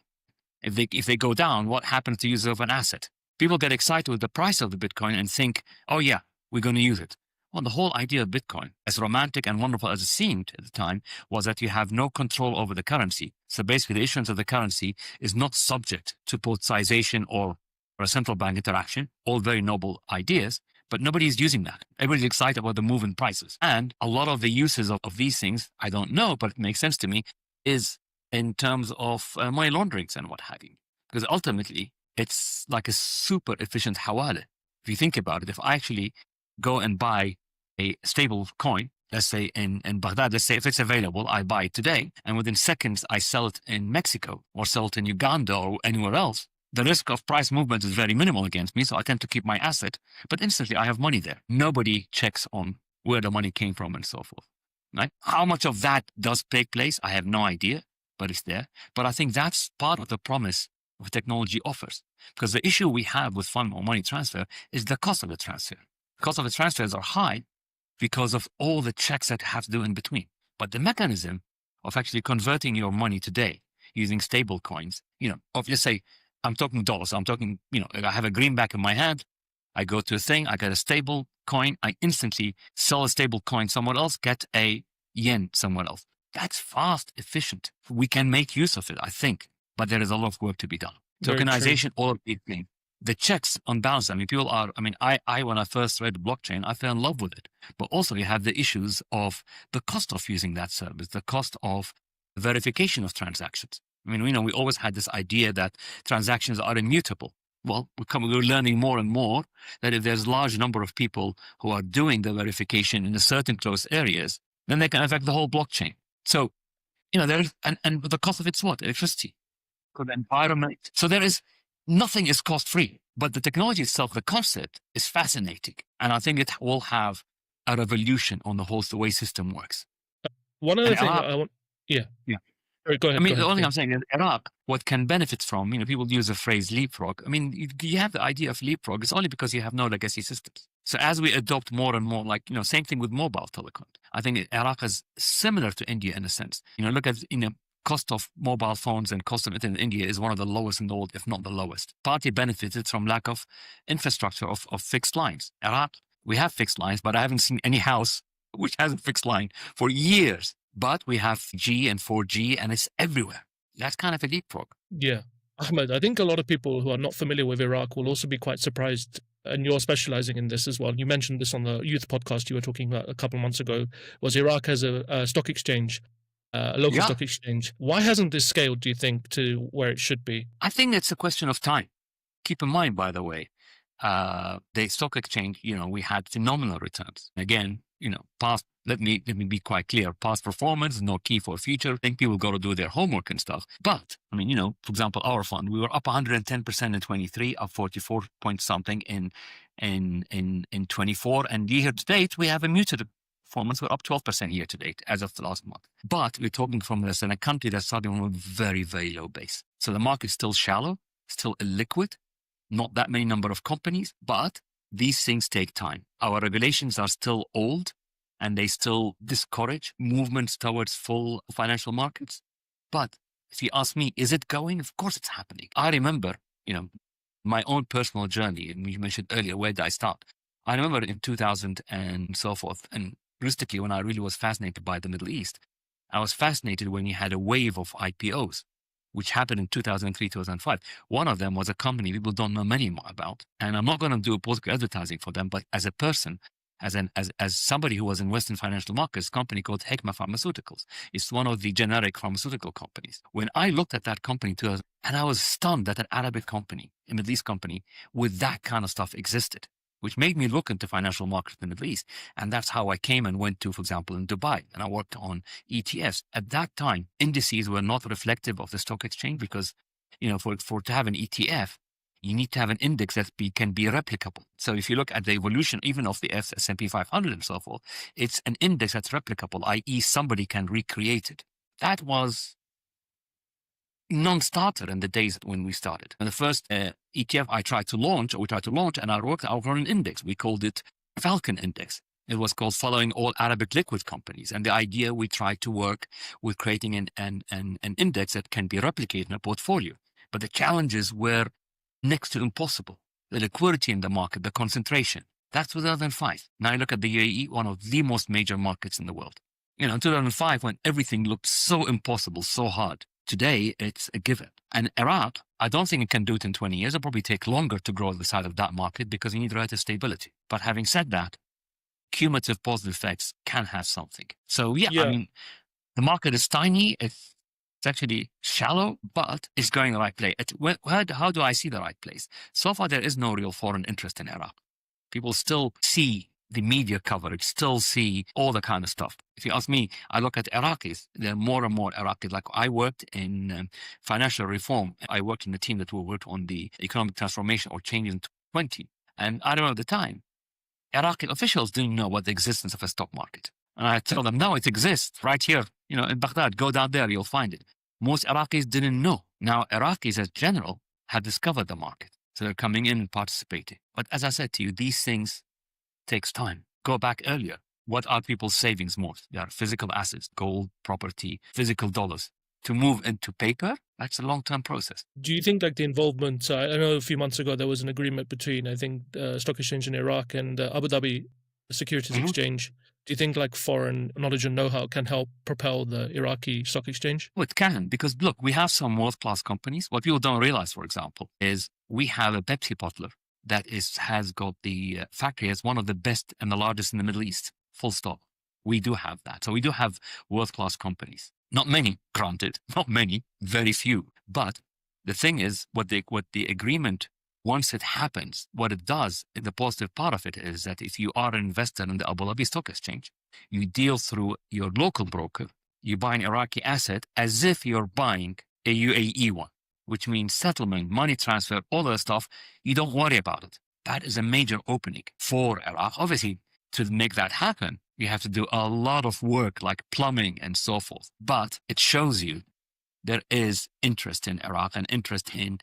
if they go down, what happens to use of an asset? People get excited with the price of the Bitcoin and think, oh yeah, we're going to use it. Well, the whole idea of Bitcoin, as romantic and wonderful as it seemed at the time, was that you have no control over the currency. So basically, the issuance of the currency is not subject to politicization or a central bank interaction. All very noble ideas, but nobody's using that. Everybody's excited about the move in prices. And a lot of the uses of these things, I don't know, but it makes sense to me, is in terms of money launderings and what have you. Because ultimately, it's like a super efficient hawala. If you think about it, if I actually go and buy a stable coin, let's say in Baghdad, let's say if it's available, I buy it today, and within seconds I sell it in Mexico or sell it in Uganda or anywhere else, the risk of price movement is very minimal against me, so I tend to keep my asset, but instantly I have money there. Nobody checks on where the money came from and so forth. Right? How much of that does take place, I have no idea, but it's there. But I think that's part of the promise of technology offers. Because the issue we have with fund or money transfer is the cost of the transfer. The cost of the transfers are high because of all the checks that have to do in between. But the mechanism of actually converting your money today using stable coins, of just say, I'm talking dollars, I'm talking, I have a greenback in my hand, I go to a thing, I get a stable coin, I instantly sell a stable coin somewhere else, get a yen somewhere else. That's fast, efficient. We can make use of it, I think, but there is a lot of work to be done. Tokenization, all of these things. The checks on balance, people I when I first read blockchain, I fell in love with it. But also you have the issues of the cost of using that service, the cost of verification of transactions. We always had this idea that transactions are immutable. Well, we're learning more and more that if there's a large number of people who are doing the verification in a certain closed areas, then they can affect the whole blockchain. So, there's, and the cost of it's what? Electricity, the environment. So nothing is cost free, but the technology itself, the concept is fascinating. And I think it will have a revolution on the whole, the way system works. One other thing I want, yeah. Go ahead. The only thing I'm saying is Iraq, what can benefit from, people use the phrase leapfrog. You have the idea of leapfrog. It's only because you have no legacy systems. So as we adopt more and more, same thing with mobile telecom. I think Iraq is similar to India in a sense. Look at, cost of mobile phones and cost of internet in India is one of the lowest in the world, if not the lowest. Partly benefited from lack of infrastructure of fixed lines. Iraq, we have fixed lines, but I haven't seen any house which has a fixed line for years. But we have G and 4G, and it's everywhere. That's kind of a leapfrog. Yeah. Ahmed, I think a lot of people who are not familiar with Iraq will also be quite surprised, and you're specializing in this as well. You mentioned this on the youth podcast you were talking about a couple of months ago, was Iraq has a stock exchange, a local stock exchange. Why hasn't this scaled, do you think, to where it should be? I think it's a question of time. Keep in mind, by the way, the stock exchange, we had phenomenal returns. Again, past, let me be quite clear, past performance is no key for future. I think people got to do their homework and stuff. But, for example, our fund, we were up 110% in 23, up 44 point something in 24. And year to date, we have a muted performance. We're up 12% year to date as of the last month. But we're talking from this in a country that's starting on a very, very low base. So the market is still shallow, still illiquid, not that many number of companies, but these things take time. Our regulations are still old and they still discourage movements towards full financial markets. But if you ask me, is it going? Of course it's happening. I remember, my own personal journey, and you mentioned earlier, where did I start? I remember in 2000 and so forth, and realistically, when I really was fascinated by the Middle East, I was fascinated when you had a wave of IPOs, which happened in 2003, 2005. One of them was a company people don't know many more about. And I'm not going to do a political advertising for them, but as a person, as somebody who was in Western financial markets, a company called Hikma Pharmaceuticals. It's one of the generic pharmaceutical companies. When I looked at that company, and I was stunned that an Arabic company, a Middle East company, with that kind of stuff existed. which made me look into financial markets in the Middle East. And that's how I came and went to, for example, in Dubai, and I worked on ETFs. At that time, indices were not reflective of the stock exchange because, for to have an ETF, you need to have an index that can be replicable. So if you look at the evolution, even of the S&P 500 and so forth, it's an index that's replicable, i.e. somebody can recreate it. That was non-starter in the days when we started. And the first ETF we tried to launch, and I worked out on an index. We called it Falcon Index. It was called Following All Arabic Liquid Companies. And the idea, we tried to work with creating an index that can be replicated in a portfolio. But the challenges were next to impossible. The liquidity in the market, the concentration. That's 2005. Now you look at the UAE, one of the most major markets in the world. In 2005, when everything looked so impossible, so hard. Today, it's a given. And Iraq, I don't think it can do it in 20 years. It'll probably take longer to grow the size of that market because you need relative stability. But having said that, cumulative positive effects can have something. So I mean, the market is tiny. It's actually shallow, but it's going the right place. How do I see the right place? So far, there is no real foreign interest in Iraq. People still see the media coverage, still see all the kind of stuff. If you ask me, I look at Iraqis. There are more and more Iraqis. Like I worked in financial reform. I worked in the team that worked on the economic transformation or change in 20. And I don't know at the time, Iraqi officials didn't know what the existence of a stock market. And I tell them, no, it exists right here, in Baghdad. Go down there, you'll find it. Most Iraqis didn't know. Now, Iraqis as general have discovered the market. So they're coming in and participating. But as I said to you, these things takes time. Go back earlier. What are people's savings most? They are physical assets, gold, property, physical dollars. To move into paper, that's a long-term process. Do you think the involvement, I know a few months ago there was an agreement between, I think, stock exchange in Iraq and Abu Dhabi Securities Exchange. Do you think foreign knowledge and know-how can help propel the Iraqi stock exchange? Well, it can, because look, we have some world-class companies. What people don't realize, for example, is we have a Pepsi bottler that has got the factory as one of the best and the largest in the Middle East, full stop. We do have that. So we do have world-class companies. Not many, granted, not many, very few. But the thing is, what the agreement, once it happens, what it does, the positive part of it is that if you are an investor in the Abu Dhabi Stock Exchange, you deal through your local broker, you buy an Iraqi asset as if you're buying a UAE one, which means settlement, money transfer, all that stuff, you don't worry about it. That is a major opening for Iraq. Obviously, to make that happen, you have to do a lot of work like plumbing and so forth. But it shows you there is interest in Iraq and interest in,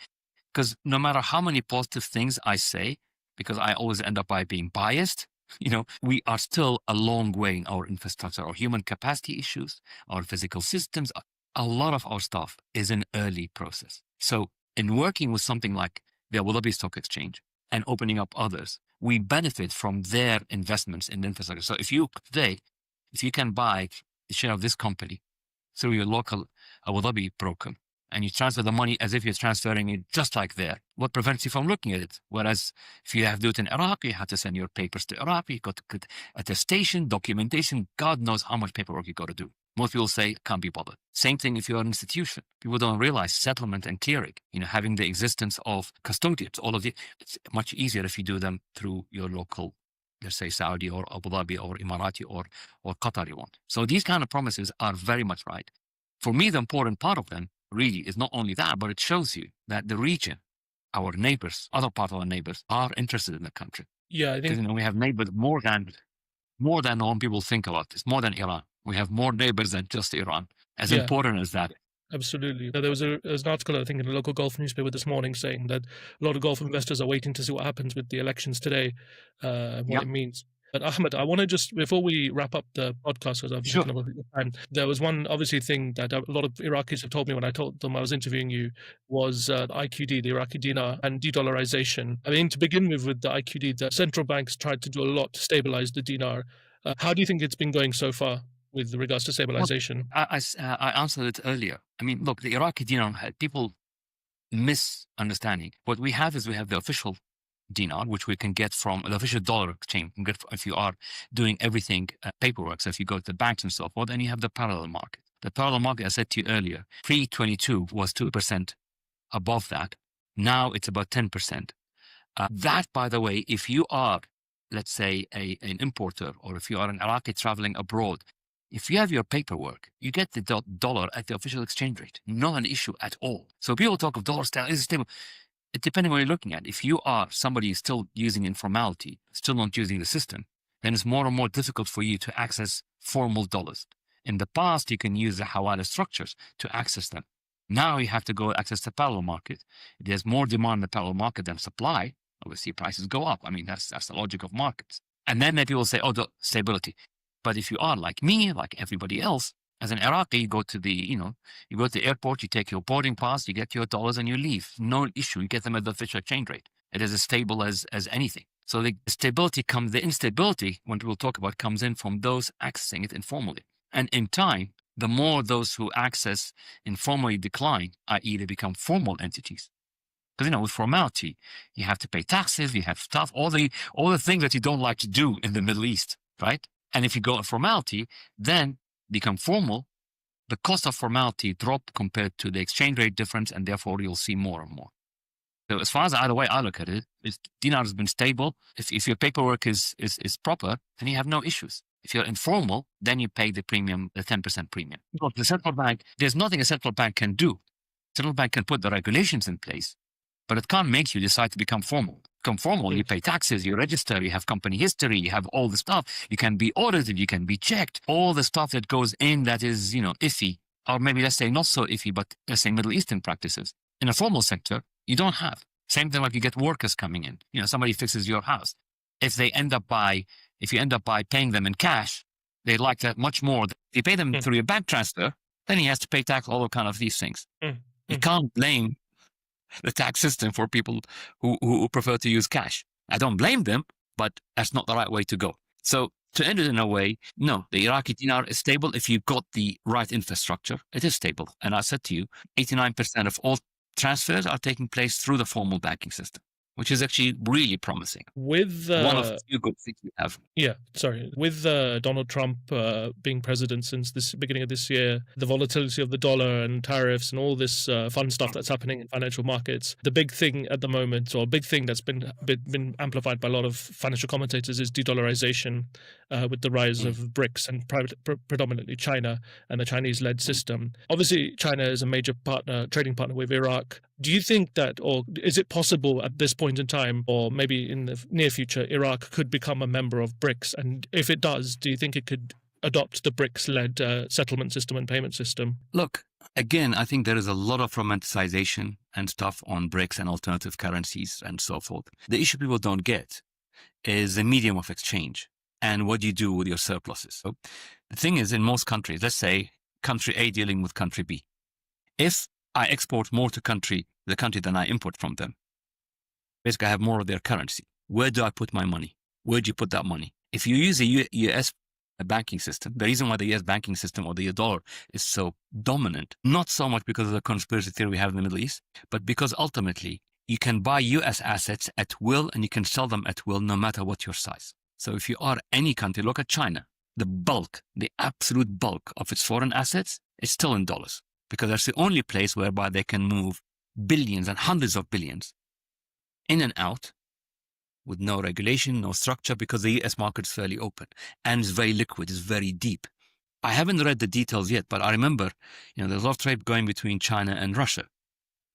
because no matter how many positive things I say, because I always end up by being biased, we are still a long way in our infrastructure, our human capacity issues, our physical systems. A lot of our stuff is an early process. So in working with something like the Abu Dhabi Stock Exchange and opening up others, we benefit from their investments in the infrastructure. So if you can buy a share of this company through your local Abu Dhabi broker, and you transfer the money as if you're transferring it just like there, what prevents you from looking at it? Whereas if you have to do it in Iraq, you have to send your papers to Iraq, you got to get attestation, documentation, God knows how much paperwork you got to do. Most people say, can't be bothered. Same thing if you're an institution. People don't realize settlement and clearing, having the existence of custodians, all of it. It's much easier if you do them through your local, let's say Saudi or Abu Dhabi or Emirati or Qatari one. So these kind of promises are very much right. For me, the important part of them really is not only that, but it shows you that the region, our neighbors, other part of our neighbors are interested in the country. Yeah, I think we have neighbors more than when people think about this, more than Iran. We have more neighbors than just Iran. As important as that. Absolutely. There was an article, I think, in a local golf newspaper this morning saying that a lot of golf investors are waiting to see what happens with the elections today, what it means. But Ahmed, I want to just, before we wrap up the podcast, because I've taken up a bit of time, there was one obviously thing that a lot of Iraqis have told me when I told them I was interviewing you was the IQD, the Iraqi dinar, and de-dollarization. I mean, to begin with the IQD, the central banks tried to do a lot to stabilize the dinar. How do you think it's been going so far with regards to stabilization? Well, I answered it earlier. I mean, look, the Iraqi dinar, people misunderstanding. What we have is we have the official dinar, which we can get from the official dollar exchange. You can get if you are doing everything paperwork. So if you go to the banks and so forth, then you have the parallel market. The parallel market, I said to you earlier, pre-22 was 2% above that. Now it's about 10%. That, by the way, if you are, let's say, an importer, or if you are an Iraqi traveling abroad, if you have your paperwork, you get the dollar at the official exchange rate. Not an issue at all. So people talk of dollar stable, is it stable? It depending on what you're looking at. If you are somebody who's still using informality, still not using the system, then it's more and more difficult for you to access formal dollars. In the past, you can use the hawala structures to access them. Now you have to go access the parallel market. There's more demand in the parallel market than supply. Obviously, prices go up. I mean, that's the logic of markets. And then people say, oh, the stability. But if you are like me, like everybody else, as an Iraqi, you go to the airport, you take your boarding pass, you get your dollars and you leave. No issue. You get them at the official exchange rate. It is as stable as anything. So the stability the instability, when people talk about, comes in from those accessing it informally. And in time, the more those who access informally decline, i.e. they become formal entities. Because, with formality, you have to pay taxes, you have stuff, all the things that you don't like to do in the Middle East, right? And if you go informality, then become formal, the cost of formality drop compared to the exchange rate difference, and therefore you'll see more and more. So as far as either way I look at it, dinar has been stable. If your paperwork is proper, then you have no issues. If you're informal, then you pay the premium, the 10% premium. Look, the central bank, there's nothing a central bank can do. Central bank can put the regulations in place, but it can't make you decide to become formal. Become formal, you pay taxes, you register, you have company history, you have all the stuff. You can be audited, you can be checked. All the stuff that goes in that is, iffy, or maybe let's say not so iffy, but let's say Middle Eastern practices. In a formal sector, you don't have. Same thing like you get workers coming in. Somebody fixes your house. If you end up by paying them in cash, they like that much more. If you pay them through your bank transfer, then he has to pay tax, all kind of these things. You can't blame the tax system for people who prefer to use cash. I don't blame them, but that's not the right way to go. So to end it in a way, no, the Iraqi dinar is stable if you've got the right infrastructure. It is stable. And I said to you, 89% of all transfers are taking place through the formal banking system, which is actually really promising. With one of the few good things we have. Yeah, sorry. With Donald Trump being president since the beginning of this year, the volatility of the dollar and tariffs and all this fun stuff that's happening in financial markets, the big thing at the moment, or a big thing that's been amplified by a lot of financial commentators, is de-dollarization with the rise of BRICS and predominantly China and the Chinese-led system. Obviously, China is a major trading partner with Iraq. Do you think that, or is it possible at this point in time, or maybe in the near future, Iraq could become a member of BRICS? And if it does, do you think it could adopt the BRICS-led settlement system and payment system? Look, again, I think there is a lot of romanticization and stuff on BRICS and alternative currencies and so forth. The issue people don't get is the medium of exchange and what you do with your surpluses. So the thing is, in most countries, let's say country A dealing with country B. If I export more to the country than I import from them, basically I have more of their currency. Where do I put my money? Where do you put that money? If you use a US banking system, the reason why the US banking system or the dollar is so dominant, not so much because of the conspiracy theory we have in the Middle East, but because ultimately you can buy US assets at will and you can sell them at will no matter what your size. So if you are any country, look at China, the absolute bulk of its foreign assets is still in dollars, because that's the only place whereby they can move billions and hundreds of billions in and out with no regulation, no structure, because the US market is fairly open and it's very liquid, it's very deep. I haven't read the details yet, but I remember, there's a lot of trade going between China and Russia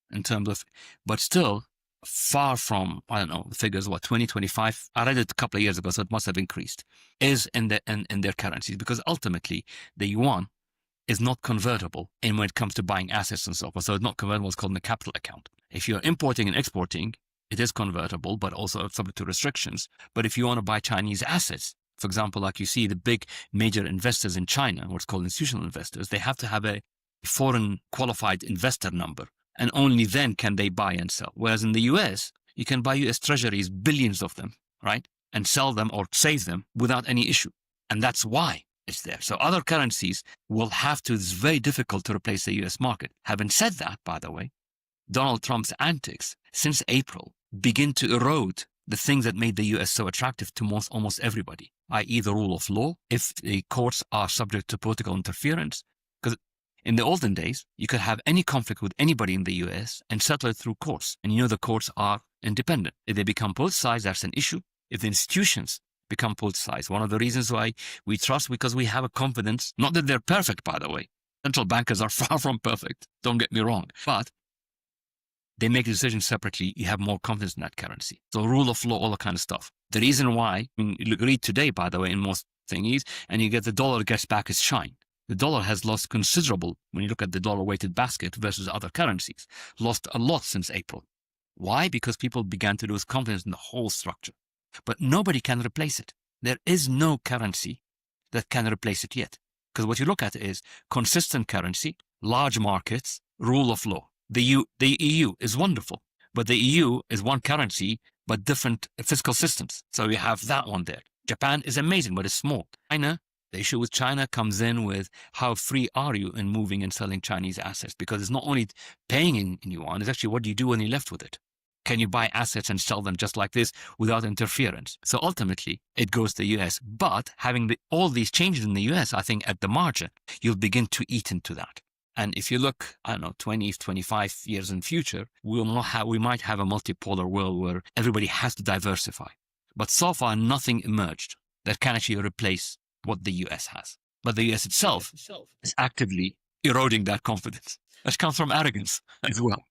in terms of, but still far from, I don't know, the figures, 20, 25, I read it a couple of years ago, so it must have increased, is in their currencies, because ultimately the yuan is not convertible when it comes to buying assets and so forth. So it's not convertible, it's called a capital account. If you're importing and exporting, it is convertible, but also subject to restrictions. But if you want to buy Chinese assets, for example, like you see the big major investors in China, what's called institutional investors, they have to have a foreign qualified investor number, and only then can they buy and sell. Whereas in the US, you can buy US treasuries, billions of them, right? And sell them or save them without any issue. And that's why it's there. So other currencies will have to, it's very difficult to replace the US market. Having said that, by the way, Donald Trump's antics since April begin to erode the things that made the US so attractive to almost everybody, i.e. the rule of law, if the courts are subject to political interference. Because in the olden days, you could have any conflict with anybody in the US and settle it through courts. And the courts are independent. If they become politicized, that's an issue. If the institutions become politicized, one of the reasons why we trust, because we have a confidence, not that they're perfect, by the way. Central bankers are far from perfect, don't get me wrong, but they make decisions separately. You have more confidence in that currency. So rule of law, all that kind of stuff. The reason why, I mean, you read today, by the way, in most thingies, and you get the dollar gets back its shine. The dollar has lost considerable, when you look at the dollar-weighted basket versus other currencies, lost a lot since April. Why? Because people began to lose confidence in the whole structure. But nobody can replace it. There is no currency that can replace it yet. Because what you look at is consistent currency, large markets, rule of law. The EU is wonderful, but the EU is one currency, but different fiscal systems. So you have that one there. Japan is amazing, but it's small. China, the issue with China comes in with how free are you in moving and selling Chinese assets? Because it's not only paying in yuan, it's actually what do you do when you're left with it? Can you buy assets and sell them just like this without interference? So ultimately, it goes to the US. But having all these changes in the US, I think at the margin, you'll begin to eat into that. And if you look, I don't know, 20, 25 years in future, we might have a multipolar world where everybody has to diversify. But so far, nothing emerged that can actually replace what the US has. But the US itself is actively eroding that confidence. That comes from arrogance as well.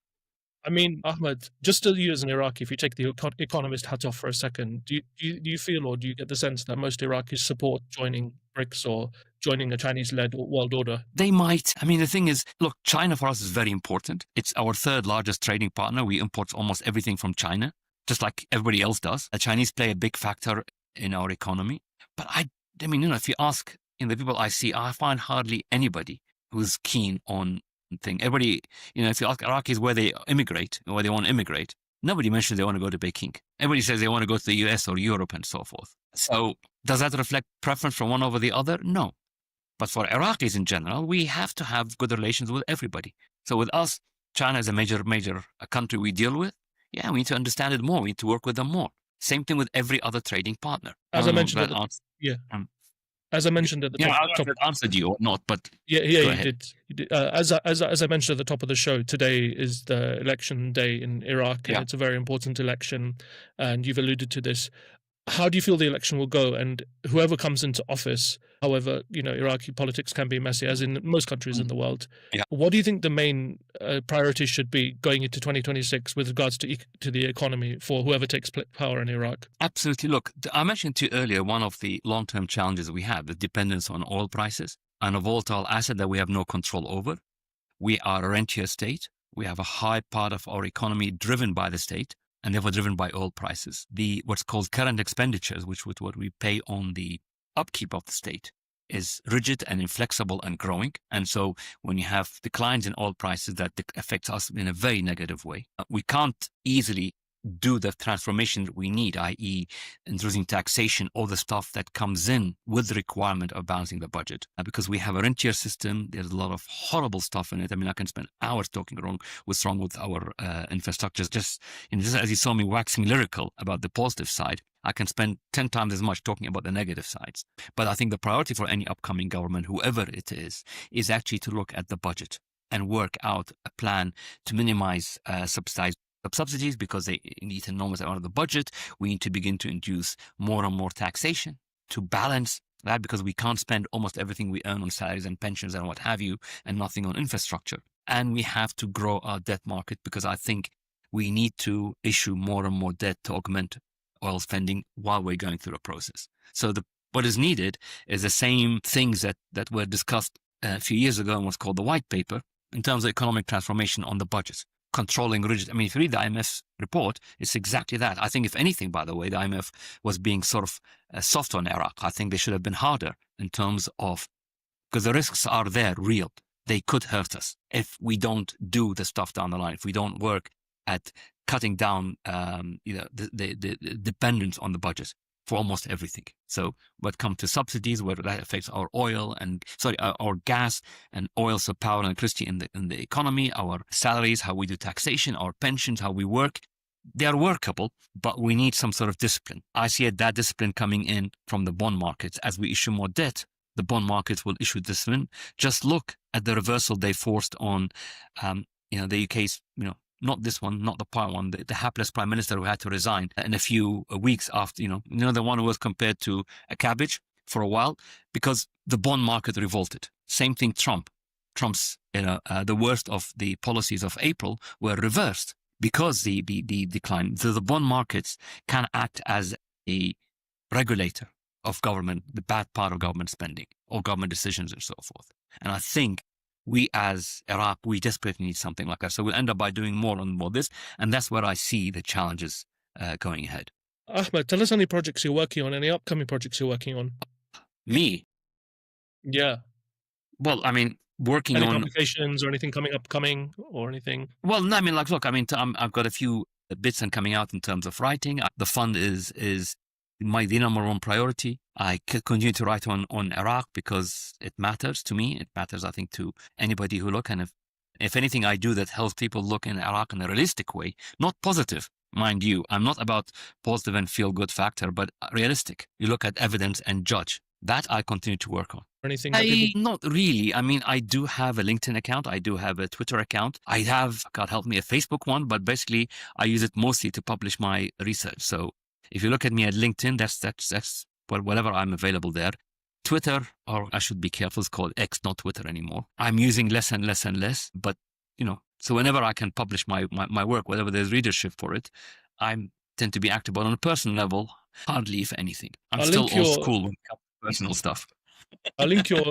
I mean, Ahmed, just to you as an Iraqi, if you take the economist hat off for a second, do you feel, or do you get the sense that most Iraqis support joining BRICS or joining a Chinese-led world order? They might. I mean, the thing is, look, China for us is very important. It's our third largest trading partner. We import almost everything from China, just like everybody else does. The Chinese play a big factor in our economy. But I mean, if you ask the people I see, I find hardly anybody who's keen on thing. Everybody, if you ask Iraqis where they immigrate, or where they want to immigrate, nobody mentions they want to go to Peking. Everybody says they want to go to the US or Europe and so forth. So does that reflect preference from one over the other? No. But for Iraqis in general, we have to have good relations with everybody. So with us, China is a major country we deal with. Yeah, we need to understand it more. We need to work with them more. Same thing with every other trading partner. As I mentioned, as I mentioned at the top, I don't know if it answered you or not, but you did. As I mentioned at the top of the show, today is the election day in Iraq, and it's a very important election. And you've alluded to this. How do you feel the election will go? And whoever comes into office, however, Iraqi politics can be messy, as in most countries in the world. Yeah. What do you think the main priorities should be going into 2026 with regards to the economy for whoever takes power in Iraq? Absolutely. Look, I mentioned to you earlier, one of the long-term challenges we have, the dependence on oil prices and a volatile asset that we have no control over. We are a rentier state. We have a high part of our economy driven by the state, and therefore driven by oil prices. What's called current expenditures, which with what we pay on the upkeep of the state, is rigid and inflexible and growing. And so when you have declines in oil prices, that affects us in a very negative way. We can't easily do the transformation that we need, i.e. introducing taxation, all the stuff that comes in with the requirement of balancing the budget. Because we have a rentier system, there's a lot of horrible stuff in it. I mean, I can spend hours talking what's wrong with our infrastructure. Just as you saw me waxing lyrical about the positive side, I can spend 10 times as much talking about the negative sides. But I think the priority for any upcoming government, whoever it is actually to look at the budget and work out a plan to minimize subsidies, because they eat an enormous amount of the budget. We need to begin to induce more and more taxation to balance that, because we can't spend almost everything we earn on salaries and pensions and what have you, and nothing on infrastructure. And we have to grow our debt market, because I think we need to issue more and more debt to augment oil spending while we're going through the process. So what is needed is the same things that were discussed a few years ago and what's called the white paper in terms of economic transformation on the budget. Controlling rigid. I mean, if you read the IMF's report, it's exactly that. I think, if anything, by the way, the IMF was being sort of soft on Iraq. I think they should have been harder in terms of, because the risks are there, real. They could hurt us if we don't do the stuff down the line, if we don't work at cutting down the dependence on the budget for almost everything. So what comes to subsidies, whether that affects our our gas and oil, so power and electricity in the economy, our salaries, how we do taxation, our pensions, how we work, they are workable, but we need some sort of discipline. I see that discipline coming in from the bond markets. As we issue more debt, the bond markets will issue discipline. Just look at the reversal they forced on, the UK's, not this one, not the prior one, the hapless prime minister who had to resign in a few weeks after, the one who was compared to a cabbage for a while because the bond market revolted. Same thing, Trump's, the worst of the policies of April were reversed because the decline. So the bond markets can act as a regulator of government, the bad part of government spending or government decisions and so forth. And I think we as Iraq, we desperately need something like that. So we'll end up by doing more on this. And that's where I see the challenges going ahead. Ahmed, tell us any projects you're working on, any upcoming projects you're working on. Me? Yeah. Well, I mean, working any on publications or anything coming or anything. Well, no, I mean, like, look, I mean, I've got a few bits and coming out in terms of writing. The fund is the number one priority. I continue to write on Iraq because it matters to me. It matters, I think, to anybody who look. And if anything I do that helps people look in Iraq in a realistic way, not positive, mind you. I'm not about positive and feel good factor, but realistic. You look at evidence and judge. That I continue to work on. Anything? Not really. I mean, I do have a LinkedIn account. I do have a Twitter account. I have, God help me, a Facebook one, but basically I use it mostly to publish my research. So if you look at me at LinkedIn, that's whatever I'm available there. Twitter, or I should be careful, it's called X, not Twitter anymore. I'm using less and less and less, but so whenever I can publish my work, whenever there's readership for it, I tend to be active. But on a personal level, hardly, if anything. I'm still old school when it comes to personal stuff. I'll link your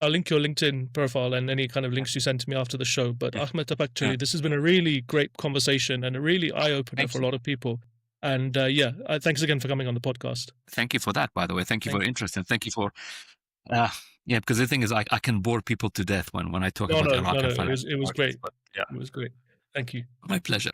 LinkedIn profile and any kind of links you send to me after the show. But Ahmed Tabaqchali, this has been a really great conversation and a really eye-opener for a lot of people. And thanks again for coming on the podcast. Thank you for that, by the way. Thank you for your interest, and thank you for because the thing is, I can bore people to death when I talk about Iraq. It was great. It was great. Thank you. My pleasure.